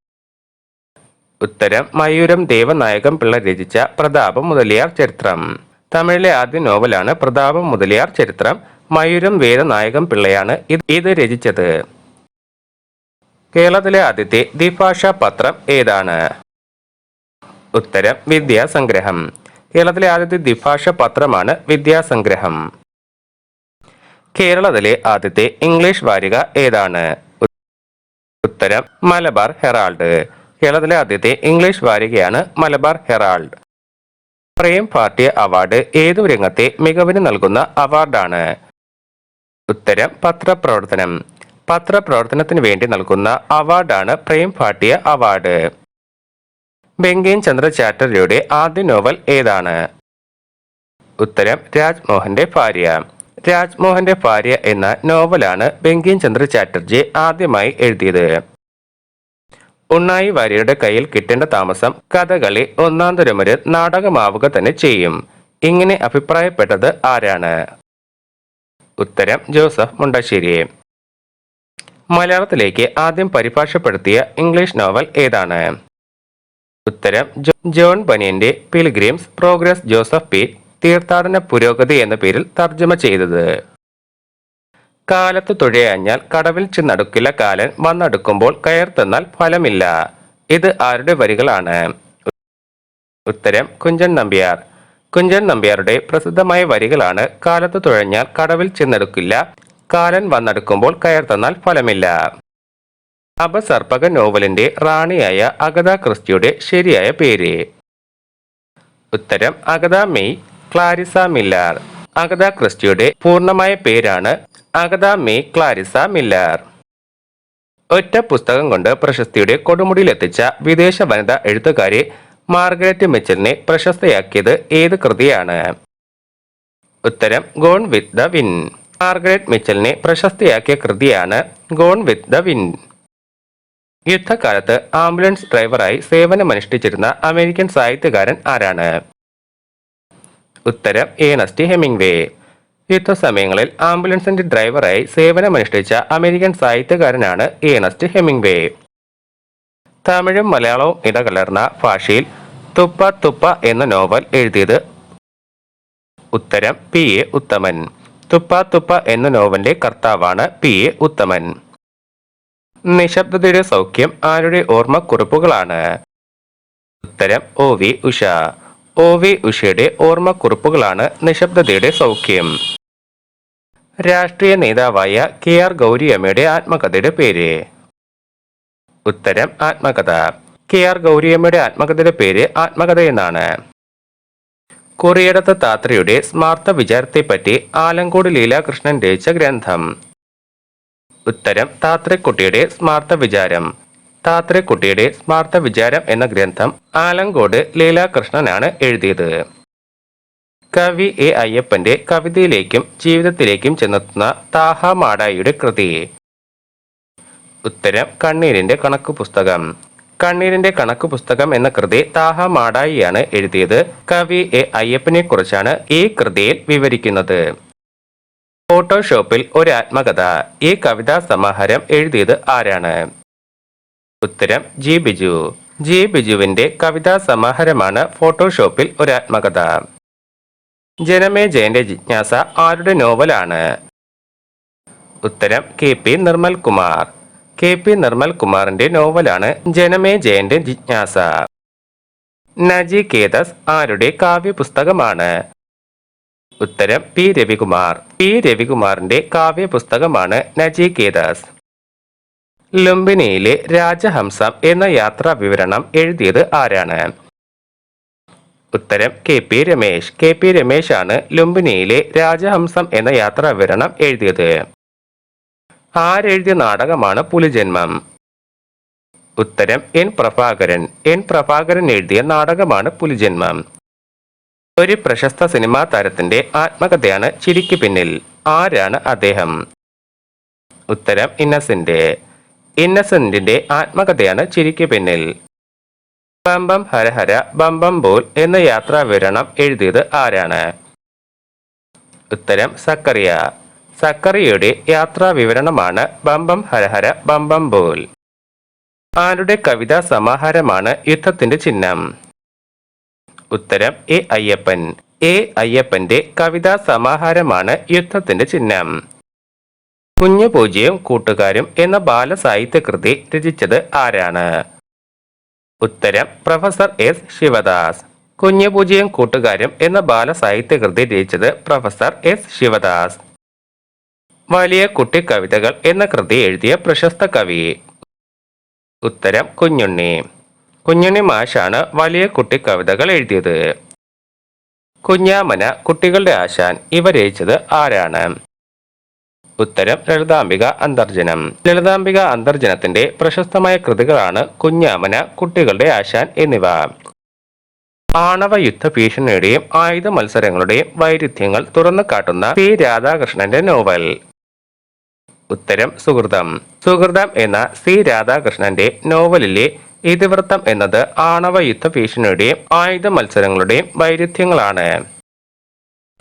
[SPEAKER 1] ഉത്തരം മയൂരം ദേവനായകം പിള്ള രചിച്ച പ്രതാപ മുതലിയാർ ചരിത്രം. തമിഴിലെ ആദ്യ നോവലാണ് പ്രതാപ മുതലിയാർ ചരിത്രം. മയൂരം വേദനായകം പിള്ളയാണ് ഇത് രചിച്ചത്. കേരളത്തിലെ ആദ്യത്തെ ദ്വിഭാഷാ പത്രം ഏതാണ്? ഉത്തരം വിദ്യാസംഗ്രഹം. കേരളത്തിലെ ആദ്യത്തെ ദ്വിഭാഷാ പത്രമാണ് വിദ്യാസംഗ്രഹം. കേരളത്തിലെ ആദ്യത്തെ ഇംഗ്ലീഷ് വാരിക ഏതാണ്? ഉത്തരം മലബാർ ഹെറാൾഡ്. കേരളത്തിലെ ആദ്യത്തെ ഇംഗ്ലീഷ് വാരികയാണ് മലബാർ ഹെറാൾഡ്. പ്രേം പാർട്ടി അവാർഡ് ഏതു രംഗത്തെ മികവിന് നൽകുന്ന അവാർഡാണ്? ഉത്തരം പത്രപ്രവർത്തനം. പത്രപ്രവർത്തനത്തിന് വേണ്ടി നൽകുന്ന അവാർഡാണ് പ്രേം പാർട്ടി അവാർഡ്. ബങ്കിം ചന്ദ്ര ചാറ്റർജിയുടെ ആദ്യ നോവൽ ഏതാണ്? ഉത്തരം രാജ്മോഹന്റെ ഭാര്യ. രാജ്മോഹന്റെ ഭാര്യ എന്ന നോവലാണ് ബങ്കിം ചന്ദ്ര ചാറ്റർജി ആദ്യമായി എഴുതിയത്. ഉണ്ണായി വാര്യരുടെ കയ്യിൽ കിട്ടേണ്ട താമസം കഥകളി ഒന്നാന്തരമൊരു നാടകമാവുക തന്നെ ചെയ്യും. ഇങ്ങനെ അഭിപ്രായപ്പെട്ടത് ആരാണ്? ഉത്തരം ജോസഫ് മുണ്ടശ്ശേരി. മലയാളത്തിലേക്ക് ആദ്യം പരിഭാഷപ്പെടുത്തിയ ഇംഗ്ലീഷ് നോവൽ ഏതാണ്? ഉത്തരം ജോൺ ബനിയന്റെ പിൽഗ്രിംസ് പ്രോഗ്രസ് ജോസഫ് പി. തീർത്ഥാടന പുരോഗതി എന്ന പേരിൽ തർജ്ജമ ചെയ്തത്. കാലത്ത് തുഴയഞ്ഞാൽ കടവിൽ ചെന്നടുക്കില്ല കാലൻ വന്നടുക്കുമ്പോൾ കയർ തന്നാൽ ഫലമില്ല. ഇത് ആരുടെ വരികളാണ്? ഉത്തരം കുഞ്ചൻ നമ്പ്യാർ. കുഞ്ചൻ നമ്പ്യാരുടെ പ്രസിദ്ധമായ വരികളാണ് കാലത്ത് തുഴഞ്ഞാൽ കടവിൽ ചെന്നടുക്കില്ല കാലൻ വന്നടുക്കുമ്പോൾ കയർ തന്നാൽ ഫലമില്ല. അപസർപ്പക നോവലിന്റെ റാണിയായ അഗത ക്രിസ്റ്റിയുടെ ശരിയായ പേര്? ഉത്തരം Agatha May Clarissa Miller. Agatha ക്രിസ്റ്റിയുടെ പൂർണ്ണമായ പേരാണ് അഗത മെയ് ക്ലാരിസ മില്ലർ. ഒറ്റ പുസ്തകം കൊണ്ട് പ്രശസ്തിയുടെ കൊടുമുടിയിലെത്തിച്ച വിദേശ വനിതാ എഴുത്തുകാരി മാർഗരറ്റ് മിച്ചലിനെ പ്രശസ്തയാക്കിയത് ഏത് കൃതിയാണ്? ഉത്തരം gone with the wind. Margaret മിച്ചലിനെ പ്രശസ്തയാക്കിയ കൃതിയാണ് ഗോൺ വിത്ത് ദ വിൻ. യുദ്ധകാലത്ത് ആംബുലൻസ് ഡ്രൈവറായി സേവനമനുഷ്ഠിച്ചിരുന്ന അമേരിക്കൻ സാഹിത്യകാരൻ ആരാണ്? ഉത്തരം ഏണസ്റ്റ് ഹെമിംഗ്വേ. യുദ്ധസമയങ്ങളിൽ ആംബുലൻസിന്റെ ഡ്രൈവറായി സേവനമനുഷ്ഠിച്ച അമേരിക്കൻ സാഹിത്യകാരനാണ് ഏണസ്റ്റ് ഹെമിംഗ്വേ. തമിഴും മലയാളവും ഇടകലർന്ന ഭാഷയിൽ തുപ്പ തുപ്പ എന്ന നോവൽ എഴുതിയത്? ഉത്തരം പി എ ഉത്തമൻ. തുപ്പ തുപ്പ എന്ന നോവലിന്റെ കർത്താവാണ് പി എ ഉത്തമൻ. നിശബ്ദതയുടെ സൗഖ്യം ആരുടെ ഓർമ്മക്കുറിപ്പുകളാണ്? ഉത്തരം O V Usha. O V ഉഷയുടെ ഓർമ്മക്കുറിപ്പുകളാണ് നിശബ്ദതയുടെ സൗഖ്യം. രാഷ്ട്രീയ നേതാവായ കെ ആർ ഗൗരിയമ്മയുടെ ആത്മകഥയുടെ പേര്? ഉത്തരം ആത്മകഥ. കെ ആർ ഗൗരിയമ്മയുടെ ആത്മകഥയുടെ പേര് ആത്മകഥ എന്നാണ്. കുറിയടത്ത് താത്രയുടെ സ്മാർത്ത വിചാരത്തെപ്പറ്റി ആലങ്കോട് ലീലാകൃഷ്ണൻ രചിച്ച ഗ്രന്ഥം? ഉത്തരം താത്രക്കുട്ടിയുടെ സ്മാർത്ത വിചാരം. താത്രക്കുട്ടിയുടെ സ്മാർത്ത വിചാരം എന്ന ഗ്രന്ഥം ആലങ്കോട് ലീലാകൃഷ്ണനാണ് എഴുതിയത്. കവി എ അയ്യപ്പന്റെ കവിതയിലേക്കും ജീവിതത്തിലേക്കും ചെന്നെത്തുന്ന താഹ മാടായിയുടെ കൃതി? ഉത്തരം കണ്ണീരിന്റെ കണക്ക് പുസ്തകം. കണ്ണീരിന്റെ കണക്ക് പുസ്തകം എന്ന കൃതി താഹ മാടായിയാണ് എഴുതിയത്. കവി എ അയ്യപ്പനെ കുറിച്ചാണ് ഈ കൃതിയിൽ വിവരിക്കുന്നത്. ഫോട്ടോഷോപ്പിൽ ഒരു ആത്മകഥ. ഈ കവിതാ സമാഹാരം എഴുതിയത് ആരാണ്? ഉത്തരം ജി ബിജു. ജി ബിജുവിന്റെ കവിതാ സമാഹാരമാണ് ഫോട്ടോഷോപ്പിൽ ഒരു ആത്മകഥ. ജനമേ ജയന്റെ ജിജ്ഞാസ ആരുടെ നോവലാണ്? ഉത്തരം K P Nirmal Kumar. K P Nirmal കുമാറിന്റെ നോവലാണ് ജനമേ ജയന്റെ ജിജ്ഞാസ. നചികേതസ് ആരുടെ കാവ്യ പുസ്തകമാണ്? ഉത്തരം പി രവികുമാർ. പി രവികുമാറിന്റെ കാവ്യ പുസ്തകമാണ് നചികേതസ്. ലുംബിനിയിലെ രാജഹംസം എന്ന യാത്രാ വിവരണം എഴുതിയത് ആരാണ്? ഉത്തരം K P Ramesh. K P Ramesh ആണ് ലുംബിനിയിലെ രാജഹംസം എന്ന യാത്രാ വിവരണം എഴുതിയത്. ആരെഴുതിയ നാടകമാണ് പുലിജന്മം? ഉത്തരം എൻ പ്രഭാകരൻ. എൻ പ്രഭാകരൻ എഴുതിയ നാടകമാണ് പുലിജന്മം. ഒരു പ്രശസ്ത സിനിമാ താരത്തിന്റെ ആത്മകഥയാണ് ചിരിക്ക് പിന്നിൽ. ആരാണ് അദ്ദേഹം? ഉത്തരം ഇന്നസെന്റ്. ഇന്നസെന്റിന്റെ ആത്മകഥയാണ് ചിരിക്ക് പിന്നിൽ. ബം ബം ഹരഹര ബം ബം ബോൽ എന്ന യാത്രാ വിവരണം എഴുതിയത് ആരാണ്? ഉത്തരം സക്കറിയ. സക്കറിയയുടെ യാത്രാ വിവരണമാണ് ബം ബം ഹരഹര ബം ബം ബോൽ. ആരുടെ കവിതാ സമാഹാരമാണ് യുദ്ധത്തിന്റെ ചിഹ്നം? ഉത്തരം എ അയ്യപ്പൻ. എ അയ്യപ്പന്റെ കവിതാ സമാഹാരമാണ് യുദ്ധത്തിന്റെ ചിഹ്നം. കുഞ്ഞു പൂജ്യയും കൂട്ടുകാരും എന്ന ബാലസാഹിത്യ കൃതി രചിച്ചത് ആരാണ്? ഉത്തരം പ്രൊഫസർ എസ് ശിവദാസ്. കുഞ്ഞു പൂജ്യയും കൂട്ടുകാരും എന്ന ബാലസാഹിത്യ കൃതി രചിച്ചത് പ്രൊഫസർ എസ് ശിവദാസ്. വലിയ കുട്ടി കവിതകൾ എന്ന കൃതി എഴുതിയ പ്രശസ്ത കവി? ഉത്തരം കുഞ്ഞുണ്ണി. കുഞ്ഞുണ്ണി മാഷാണ് വലിയ കുട്ടി കവിതകൾ എഴുതിയത്. കുഞ്ഞാമന, കുട്ടികളുടെ ആശാൻ ഇവ രചിച്ചത് ആരാണ്? ഉത്തരം ലളിതാംബിക അന്തർജനം. ലളിതാംബിക അന്തർജനത്തിന്റെ പ്രശസ്തമായ കൃതികളാണ് കുഞ്ഞാമന, കുട്ടികളുടെ ആശാൻ എന്നിവ. ആണവ യുദ്ധ ഭീഷണിയുടെയും ആയുധ മത്സരങ്ങളുടെയും വൈരുദ്ധ്യങ്ങൾ തുറന്നു കാട്ടുന്ന പി രാധാകൃഷ്ണന്റെ നോവൽ? ഉത്തരം സുഹൃതം. സുഹൃതം എന്ന സി രാധാകൃഷ്ണന്റെ നോവലിലെ ഇതിവൃത്തം എന്നത് ആണവ യുദ്ധ ഭീഷണിയുടെയും ആയുധ മത്സരങ്ങളുടെയും വൈരുദ്ധ്യങ്ങളാണ്.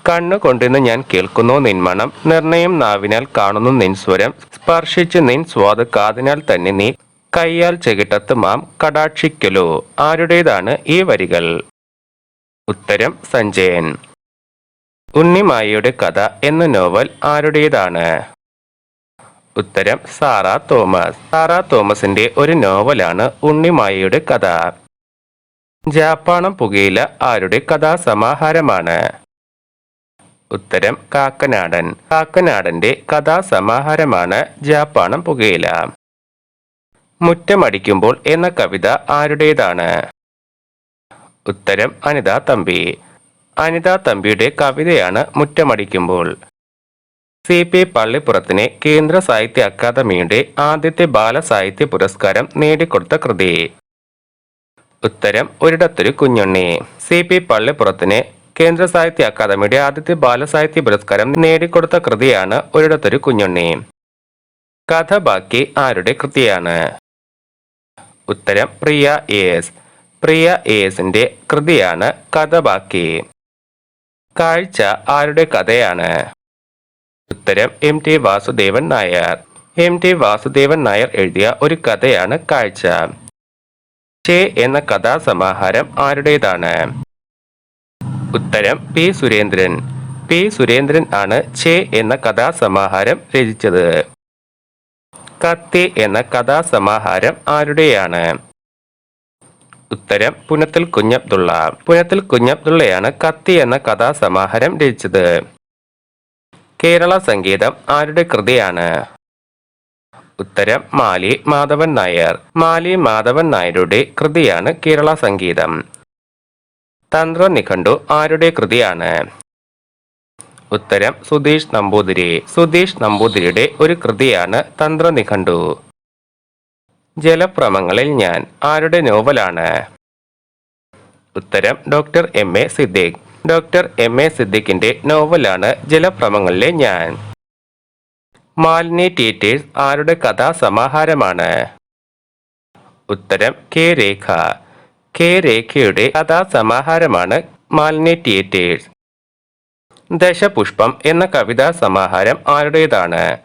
[SPEAKER 1] കണ്ണുകൊണ്ടിന്ന് ഞാൻ കേൾക്കുന്നു നിൻ മണം, നിർണയം നാവിനാൽ കാണുന്നു നിൻ സ്വരം, സ്പർശിച്ച് നിൻ സ്വാദ് കാതിനാൽ തന്നെ നീ, കയ്യാൽ ചെകിട്ടത്ത് മാം കടാക്ഷിക്കലോ. ആരുടേതാണ് ഈ വരികൾ? ഉത്തരം സഞ്ജയൻ. ഉണ്ണിമായയുടെ കഥ എന്ന നോവൽ ആരുടേതാണ്? ഉത്തരം സാറ തോമസ്. സാറ തോമസിന്റെ ഒരു നോവലാണ് ഉണ്ണിമായയുടെ കഥ. ജാപ്പാണം പുകയില ആരുടെ കഥാസമാഹാരമാണ്? ഉത്തരം കാക്കനാടൻ. കാക്കനാടന്റെ കഥാസമാഹാരമാണ് ജാപ്പാണം പുകയില. മുറ്റമടിക്കുമ്പോൾ എന്ന കവിത ആരുടേതാണ്? ഉത്തരം അനിതാ തമ്പി. അനിതാ തമ്പിയുടെ കവിതയാണ് മുറ്റമടിക്കുമ്പോൾ. സി പി പള്ളിപ്പുറത്തിന് കേന്ദ്ര സാഹിത്യ അക്കാദമിയുടെ ആദ്യത്തെ ബാലസാഹിത്യ പുരസ്കാരം നേടിക്കൊടുത്ത കൃതി? ഉത്തരം ഒരിടത്തൊരു കുഞ്ഞുണ്ണി. സി പി പള്ളിപ്പുറത്തിന് കേന്ദ്ര സാഹിത്യ അക്കാദമിയുടെ ആദ്യത്തെ ബാലസാഹിത്യ പുരസ്കാരം നേടിക്കൊടുത്ത കൃതിയാണ് ഒരിടത്തൊരു കുഞ്ഞുണ്ണി. കഥ ബാക്കി ആരുടെ കൃതിയാണ്? ഉത്തരം പ്രിയ എസ്. പ്രിയ എസിന്റെ കൃതിയാണ് കഥ ബാക്കി. കാഴ്ച ആരുടെ കഥയാണ്? ഉത്തരം M T Vasudevan Nair. M T Vasudevan Nair എഴുതിയ ഒരു കഥയാണ് കാഴ്ച. ചേ എന്ന കഥാസമാഹാരം ആരുടേതാണ്? ഉത്തരം പി സുരേന്ദ്രൻ. പി സുരേന്ദ്രൻ ആണ് ചേ എന്ന കഥാസമാഹാരം രചിച്ചത്. കത്തി എന്ന കഥാസമാഹാരം ആരുടെയാണ്? ഉത്തരം പുനത്തിൽ കുഞ്ഞബ്ദുള്ള. പുനത്തിൽ കുഞ്ഞബ്ദുള്ളയാണ് കത്തി എന്ന കഥാസമാഹാരം രചിച്ചത്. കേരള സംഗീതം ആരുടെ കൃതിയാണ്? ഉത്തരം മാലി മാധവൻ നായർ. മാലി മാധവൻ നായരുടെ കൃതിയാണ് കേരള സംഗീതം. തന്ത്രനിഘണ്ടു ആരുടെ കൃതിയാണ്? ഉത്തരം സുധീഷ് നമ്പൂതിരി. സുധീഷ് നമ്പൂതിരിയുടെ ഒരു കൃതിയാണ് തന്ത്രനിഘണ്ടു. ജലഭ്രമങ്ങളിൽ ഞാൻ ആരുടെ നോവലാണ്? ഉത്തരം doctor M A Siddique. Doctor M A സിദ്ദീഖിന്റെ നോവലാണ് ജലഭ്രമങ്ങളിലെ ഞാൻ. മാലിനി തിയേറ്റേഴ്സ് ആരുടെ കഥാസമാഹാരമാണ്? ഉത്തരം കെ രേഖ. കെ രേഖയുടെ കഥാസമാഹാരമാണ് മാലിനി തിയേറ്റേഴ്സ്. ദശപുഷ്പം എന്ന കവിതാ സമാഹാരം ആരുടേതാണ്?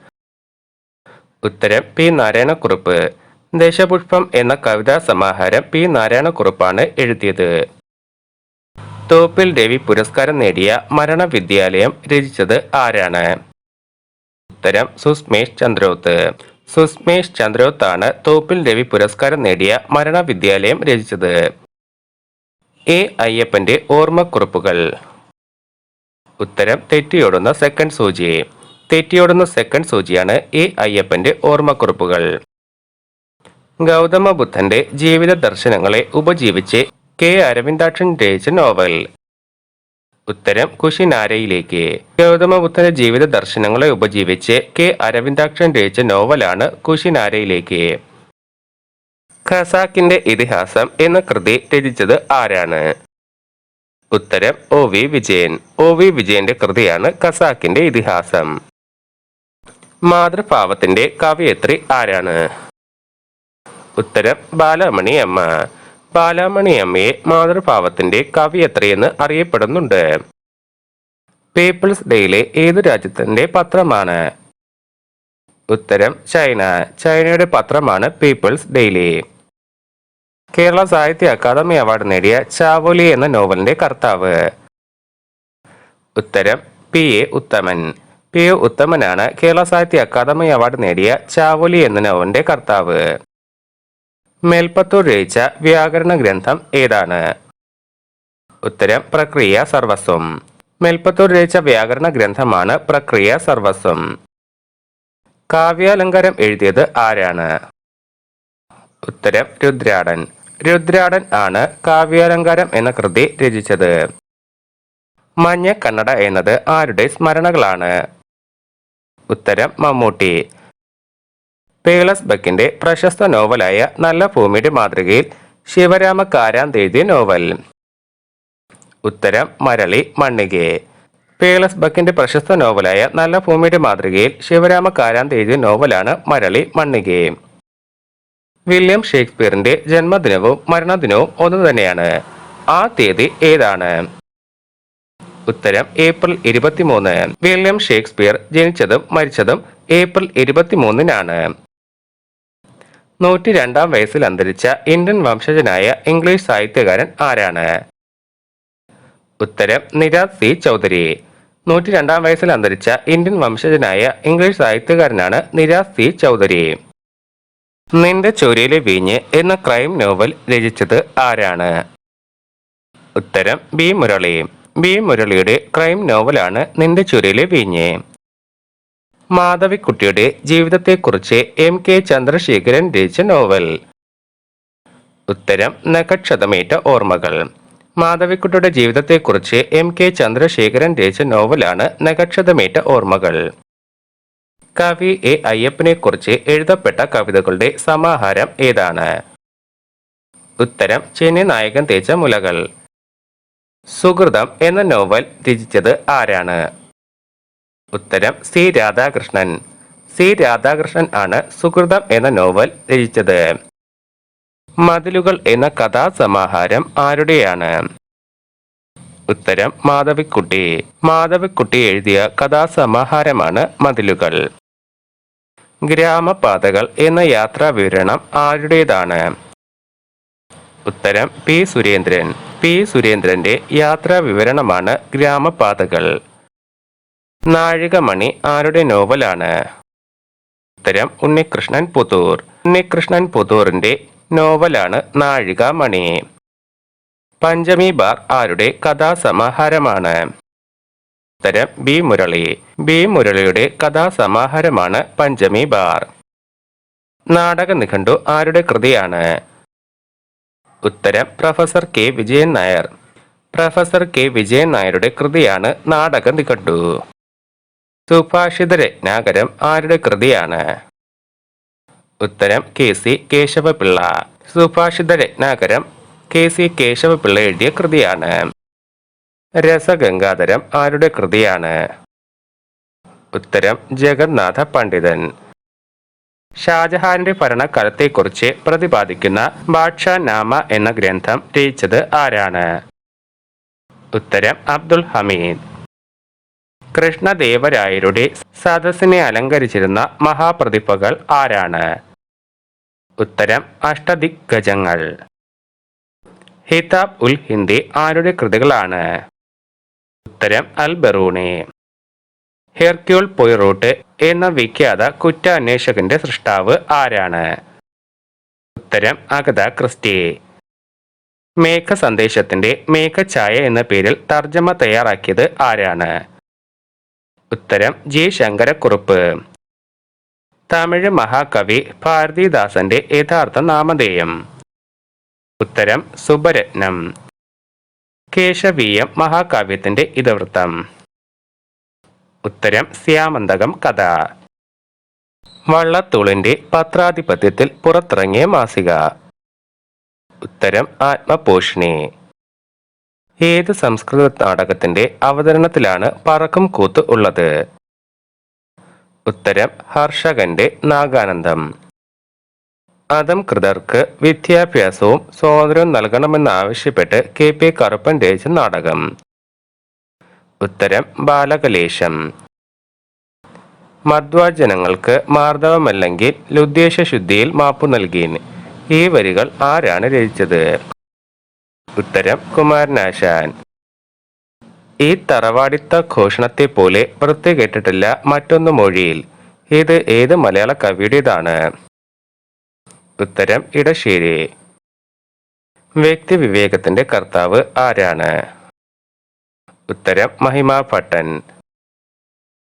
[SPEAKER 1] ഉത്തരം പി നാരായണക്കുറുപ്പ്. ദശപുഷ്പം എന്ന കവിതാ സമാഹാരം പി നാരായണക്കുറുപ്പാണ് എഴുതിയത്. തോപ്പിൽ രവി പുരസ്കാരം നേടിയ മരണവിദ്യാലയം രചിച്ചത് ആരാണ്? ഉത്തരം സുസ്മേഷ് ചന്ദ്രോത്ത്. സുസ്മേഷ് ചന്ദ്രോത്ത് ആണ് തോപ്പിൽ രവി പുരസ്കാരം നേടിയ മരണവിദ്യാലയം രചിച്ചത്. എ അയ്യപ്പന്റെ ഓർമ്മക്കുറിപ്പുകൾ? ഉത്തരം തെറ്റിയോടുന്ന സെക്കൻഡ് സൂചി. തെറ്റിയോടുന്ന സെക്കൻഡ് സൂചിയാണ് എ അയ്യപ്പന്റെ ഓർമ്മക്കുറിപ്പുകൾ. ഗൗതമ ബുദ്ധന്റെ ജീവിത ദർശനങ്ങളെ ഉപജീവിച്ച് കെ അരവിന്ദാക്ഷൻ രചിച്ച നോവൽ? ഉത്തരം കുശിനാരയിലേക്ക്. ഗൗതമ ബുദ്ധന്റെ ജീവിത ദർശനങ്ങളെ ഉപജീവിച്ച് കെ അരവിന്ദാക്ഷൻ രചിച്ച നോവലാണ് കുശിനാരയിലേക്ക്. ഖസാക്കിന്റെ ഇതിഹാസം എന്ന കൃതി രചിച്ചത് ആരാണ്? ഉത്തരം O V Vijayan. O V വിജയന്റെ കൃതിയാണ് ഖസാക്കിന്റെ ഇതിഹാസം. മാതൃഭാവത്തിന്റെ കവയിത്രി ആരാണ്? ഉത്തരം ബാലമണി അമ്മ. ബാലാമണിയമ്മയെ മാതൃഭാവത്തിന്റെ കവിയത്രിയെന്ന് അറിയപ്പെടുന്നുണ്ട്? പീപ്പിൾസ് ഡെയിലി ഏത് രാജ്യത്തിന്റെ പത്രമാണ്? ഉത്തരം ചൈന. ചൈനയുടെ പത്രമാണ് people's daily. Kerala Sahitya Akademi award നേടിയ ചാവോലി എന്ന നോവലിന്റെ കർത്താവ്? ഉത്തരം P A Uthaman. P A ഉത്തമനാണ് കേരള സാഹിത്യ അക്കാദമി അവാർഡ് നേടിയ ചാവോലി എന്ന നോവലിന്റെ കർത്താവ്. മേൽപ്പത്തൂർ രചിച്ച വ്യാകരണ ഗ്രന്ഥം ഏതാണ്? ഉത്തരം പ്രക്രിയ സർവസ്വം. മേൽപ്പത്തൂർ രചിച്ച വ്യാകരണ ഗ്രന്ഥമാണ് പ്രക്രിയ സർവസ്വം. കാവ്യാലങ്കാരം എഴുതിയത് ആരാണ്? ഉത്തരം രുദ്രാടൻ. രുദ്രാടൻ ആണ് കാവ്യാലങ്കാരം എന്ന കൃതി രചിച്ചത്. മഞ്ഞ കണ്ണട എന്നത് ആരുടെ സ്മരണകളാണ്? ഉത്തരം മമ്മൂട്ടി. പേളസ് ബക്കിന്റെ പ്രശസ്ത നോവലായ നല്ല ഭൂമിയുടെ മാതൃകയിൽ ശിവരാമ കാരാന്ത് എഴുതിയ നോവൽ? ഉത്തരം മരളി മണ്ണികെ. പേളസ് ബക്കിന്റെ പ്രശസ്ത നോവലായ നല്ല ഭൂമിയുടെ മാതൃകയിൽ ശിവരാമ കാരാന്ത് എഴുതിയ നോവലാണ് മരളി മണ്ണികെ. വില്യം ഷേക്സ്പിയറിന്റെ ജന്മദിനവും മരണദിനവും ഒന്ന് തന്നെയാണ്. ആ തീയതി ഏതാണ്? ഉത്തരം ഏപ്രിൽ 23. വില്യം ഷേക്സ്പിയർ ജനിച്ചതും മരിച്ചതും ഏപ്രിൽ 23-നാണ്. 102-ാം വയസ്സിൽ അന്തരിച്ച ഇന്ത്യൻ വംശജനായ ഇംഗ്ലീഷ് സാഹിത്യകാരൻ ആരാണ്? ഉത്തരം നിരാജ് സി ചൗധരി. 102-ാം വയസ്സിൽ അന്തരിച്ച ഇന്ത്യൻ വംശജനായ ഇംഗ്ലീഷ് സാഹിത്യകാരനാണ് നിരാജ് സി ചൗധരി. നിന്റെ ചോരയിലെ വീഞ്ഞ് എന്ന ക്രൈം നോവൽ രചിച്ചത് ആരാണ്? ഉത്തരം ബി മുരളി. ബി മുരളിയുടെ ക്രൈം നോവലാണ് നിന്റെ ചോരയിലെ വീഞ്ഞ്. മാധവിക്കുട്ടിയുടെ ജീവിതത്തെക്കുറിച്ച് എം കെ ചന്ദ്രശേഖരൻ രചിച്ച നോവൽ? ഉത്തരം നഖക്ഷതമേറ്റ ഓർമ്മകൾ. മാധവിക്കുട്ടിയുടെ ജീവിതത്തെക്കുറിച്ച് എം കെ ചന്ദ്രശേഖരൻ രചിച്ച നോവലാണ് നഖക്ഷതമേറ്റ ഓർമ്മകൾ. കവി എ അയ്യപ്പനെ കുറിച്ച് എഴുതപ്പെട്ട കവിതകളുടെ സമാഹാരം ഏതാണ്? ഉത്തരം ചെന്നൈ നായകൻ തേച്ച മുലകൾ. സുഹൃതം എന്ന നോവൽ രചിച്ചത് ആരാണ്? ഉത്തരം സി രാധാകൃഷ്ണൻ. സി രാധാകൃഷ്ണൻ ആണ് സുഹൃതം എന്ന നോവൽ രചിച്ചത്. മതിലുകൾ എന്ന കഥാസമാഹാരം ആരുടെയാണ്? ഉത്തരം മാധവിക്കുട്ടി. മാധവിക്കുട്ടി എഴുതിയ കഥാസമാഹാരമാണ് മതിലുകൾ. ഗ്രാമപാതകൾ എന്ന യാത്രാ വിവരണം ആരുടേതാണ്? ഉത്തരം പി സുരേന്ദ്രൻ. പി സുരേന്ദ്രന്റെ യാത്രാ വിവരണമാണ് ഗ്രാമപാതകൾ. നാഴികമണി ആരുടെ നോവലാണ്? ഉത്തരം ഉണ്ണികൃഷ്ണൻ പുതൂർ. ഉണ്ണികൃഷ്ണൻ പുതൂറിന്റെ നോവലാണ് നാഴികമണി. പഞ്ചമി ബാർ ആരുടെ കഥാസമാഹാരമാണ്? ഉത്തരം ബി മുരളി. ബി മുരളിയുടെ കഥാസമാഹാരമാണ് പഞ്ചമി ബാർ. നാടക നിഘണ്ടു ആരുടെ കൃതിയാണ്? ഉത്തരം professor K Vijayan Nair. Professor K Vijayan നായരുടെ കൃതിയാണ് നാടക നിഘണ്ടു. സുഭാഷിത രത്നാകരം ആരുടെ കൃതിയാണ്? ഉത്തരം കെ സി കേശവപിള്ള. സുഭാഷിത രത്നാകരം കെ സി കേശവപിള്ള എഴുതിയ കൃതിയാണ്. രസഗംഗാധരം ആരുടെ കൃതിയാണ്? ഉത്തരം ജഗന്നാഥ പണ്ഡിതൻ. ഷാജഹാന്റെ ഭരണകാലത്തെക്കുറിച്ച് പ്രതിപാദിക്കുന്ന ബാദ്ഷാ നാമ എന്ന ഗ്രന്ഥം രചിച്ചത് ആരാണ്? ഉത്തരം അബ്ദുൽ ഹമീദ്. കൃഷ്ണദേവരായരുടെ സദസ്സിനെ അലങ്കരിച്ചിരുന്ന മഹാപ്രതിഭകൾ ആരാണ്? ഉത്തരം അഷ്ടദിഗ്ഗജങ്ങൾ. ഹിതാബ് ഉൽ ഹിന്ദി ആരുടെ കൃതികളാണ്? ഉത്തരം അൽ ബറൂണി. ഹെർക്യൂൾ പോയ്റോട്ട് എന്ന വിഖ്യാത കുറ്റാന്വേഷകന്റെ സൃഷ്ടാവ് ആരാണ്? ഉത്തരം അഗത ക്രിസ്റ്റി. മേഘ സന്ദേശത്തിന്റെ മേഘഛായ എന്ന പേരിൽ തർജ്ജമ തയ്യാറാക്കിയത് ആരാണ്? ഉത്തരം ജി ശങ്കരക്കുറുപ്പ്. തമിഴ് മഹാകവി ഭാരതിദാസന്റെ യഥാർത്ഥ നാമധേയം? ഉത്തരം സുബരത്നം. കേശവീയം മഹാകാവ്യത്തിന്റെ ഇതിവൃത്തം? ഉത്തരം ശ്യാമന്തകം കഥ. വള്ളത്തോളിന്റെ പത്രാധിപത്യത്തിൽ പുറത്തിറങ്ങിയ മാസിക? ഉത്തരം ആത്മപോഷിണി. ഏത് സംസ്കൃത നാടകത്തിന്റെ അവതരണത്തിലാണ് പറക്കും കൂത്ത് ഉള്ളത്? ഉത്തരം ഹർഷകന്റെ നാഗാനന്ദം. അധംകൃതർക്ക് വിദ്യാഭ്യാസവും സ്വാതന്ത്ര്യവും നൽകണമെന്നാവശ്യപ്പെട്ട് KP കറുപ്പൻ രചിച്ച നാടകം. ഉത്തരം ബാലകലേശം. മധ്വാജനങ്ങൾക്ക് മാർദ്ദവമല്ലെങ്കിൽ ലുദ്ദേശശുദ്ധിയിൽ മാപ്പു നൽകീൻ. ഈ വരികൾ ആരാണ് രചിച്ചത്? ഉത്തരം കുമാരനാശാൻ. ഈ തറവാടിത്ത ഘോഷണത്തെ പോലെ വൃത്തി കേട്ടിട്ടില്ല മറ്റൊന്ന് മൊഴിയിൽ. ഇത് ഏത് മലയാള കവിയുടേതാണ്? ഉത്തരം ഇടശ്ശേരി. വ്യക്തി വിവേകത്തിന്റെ കർത്താവ് ആരാണ്? ഉത്തരം മഹിമാഭട്ടൻ.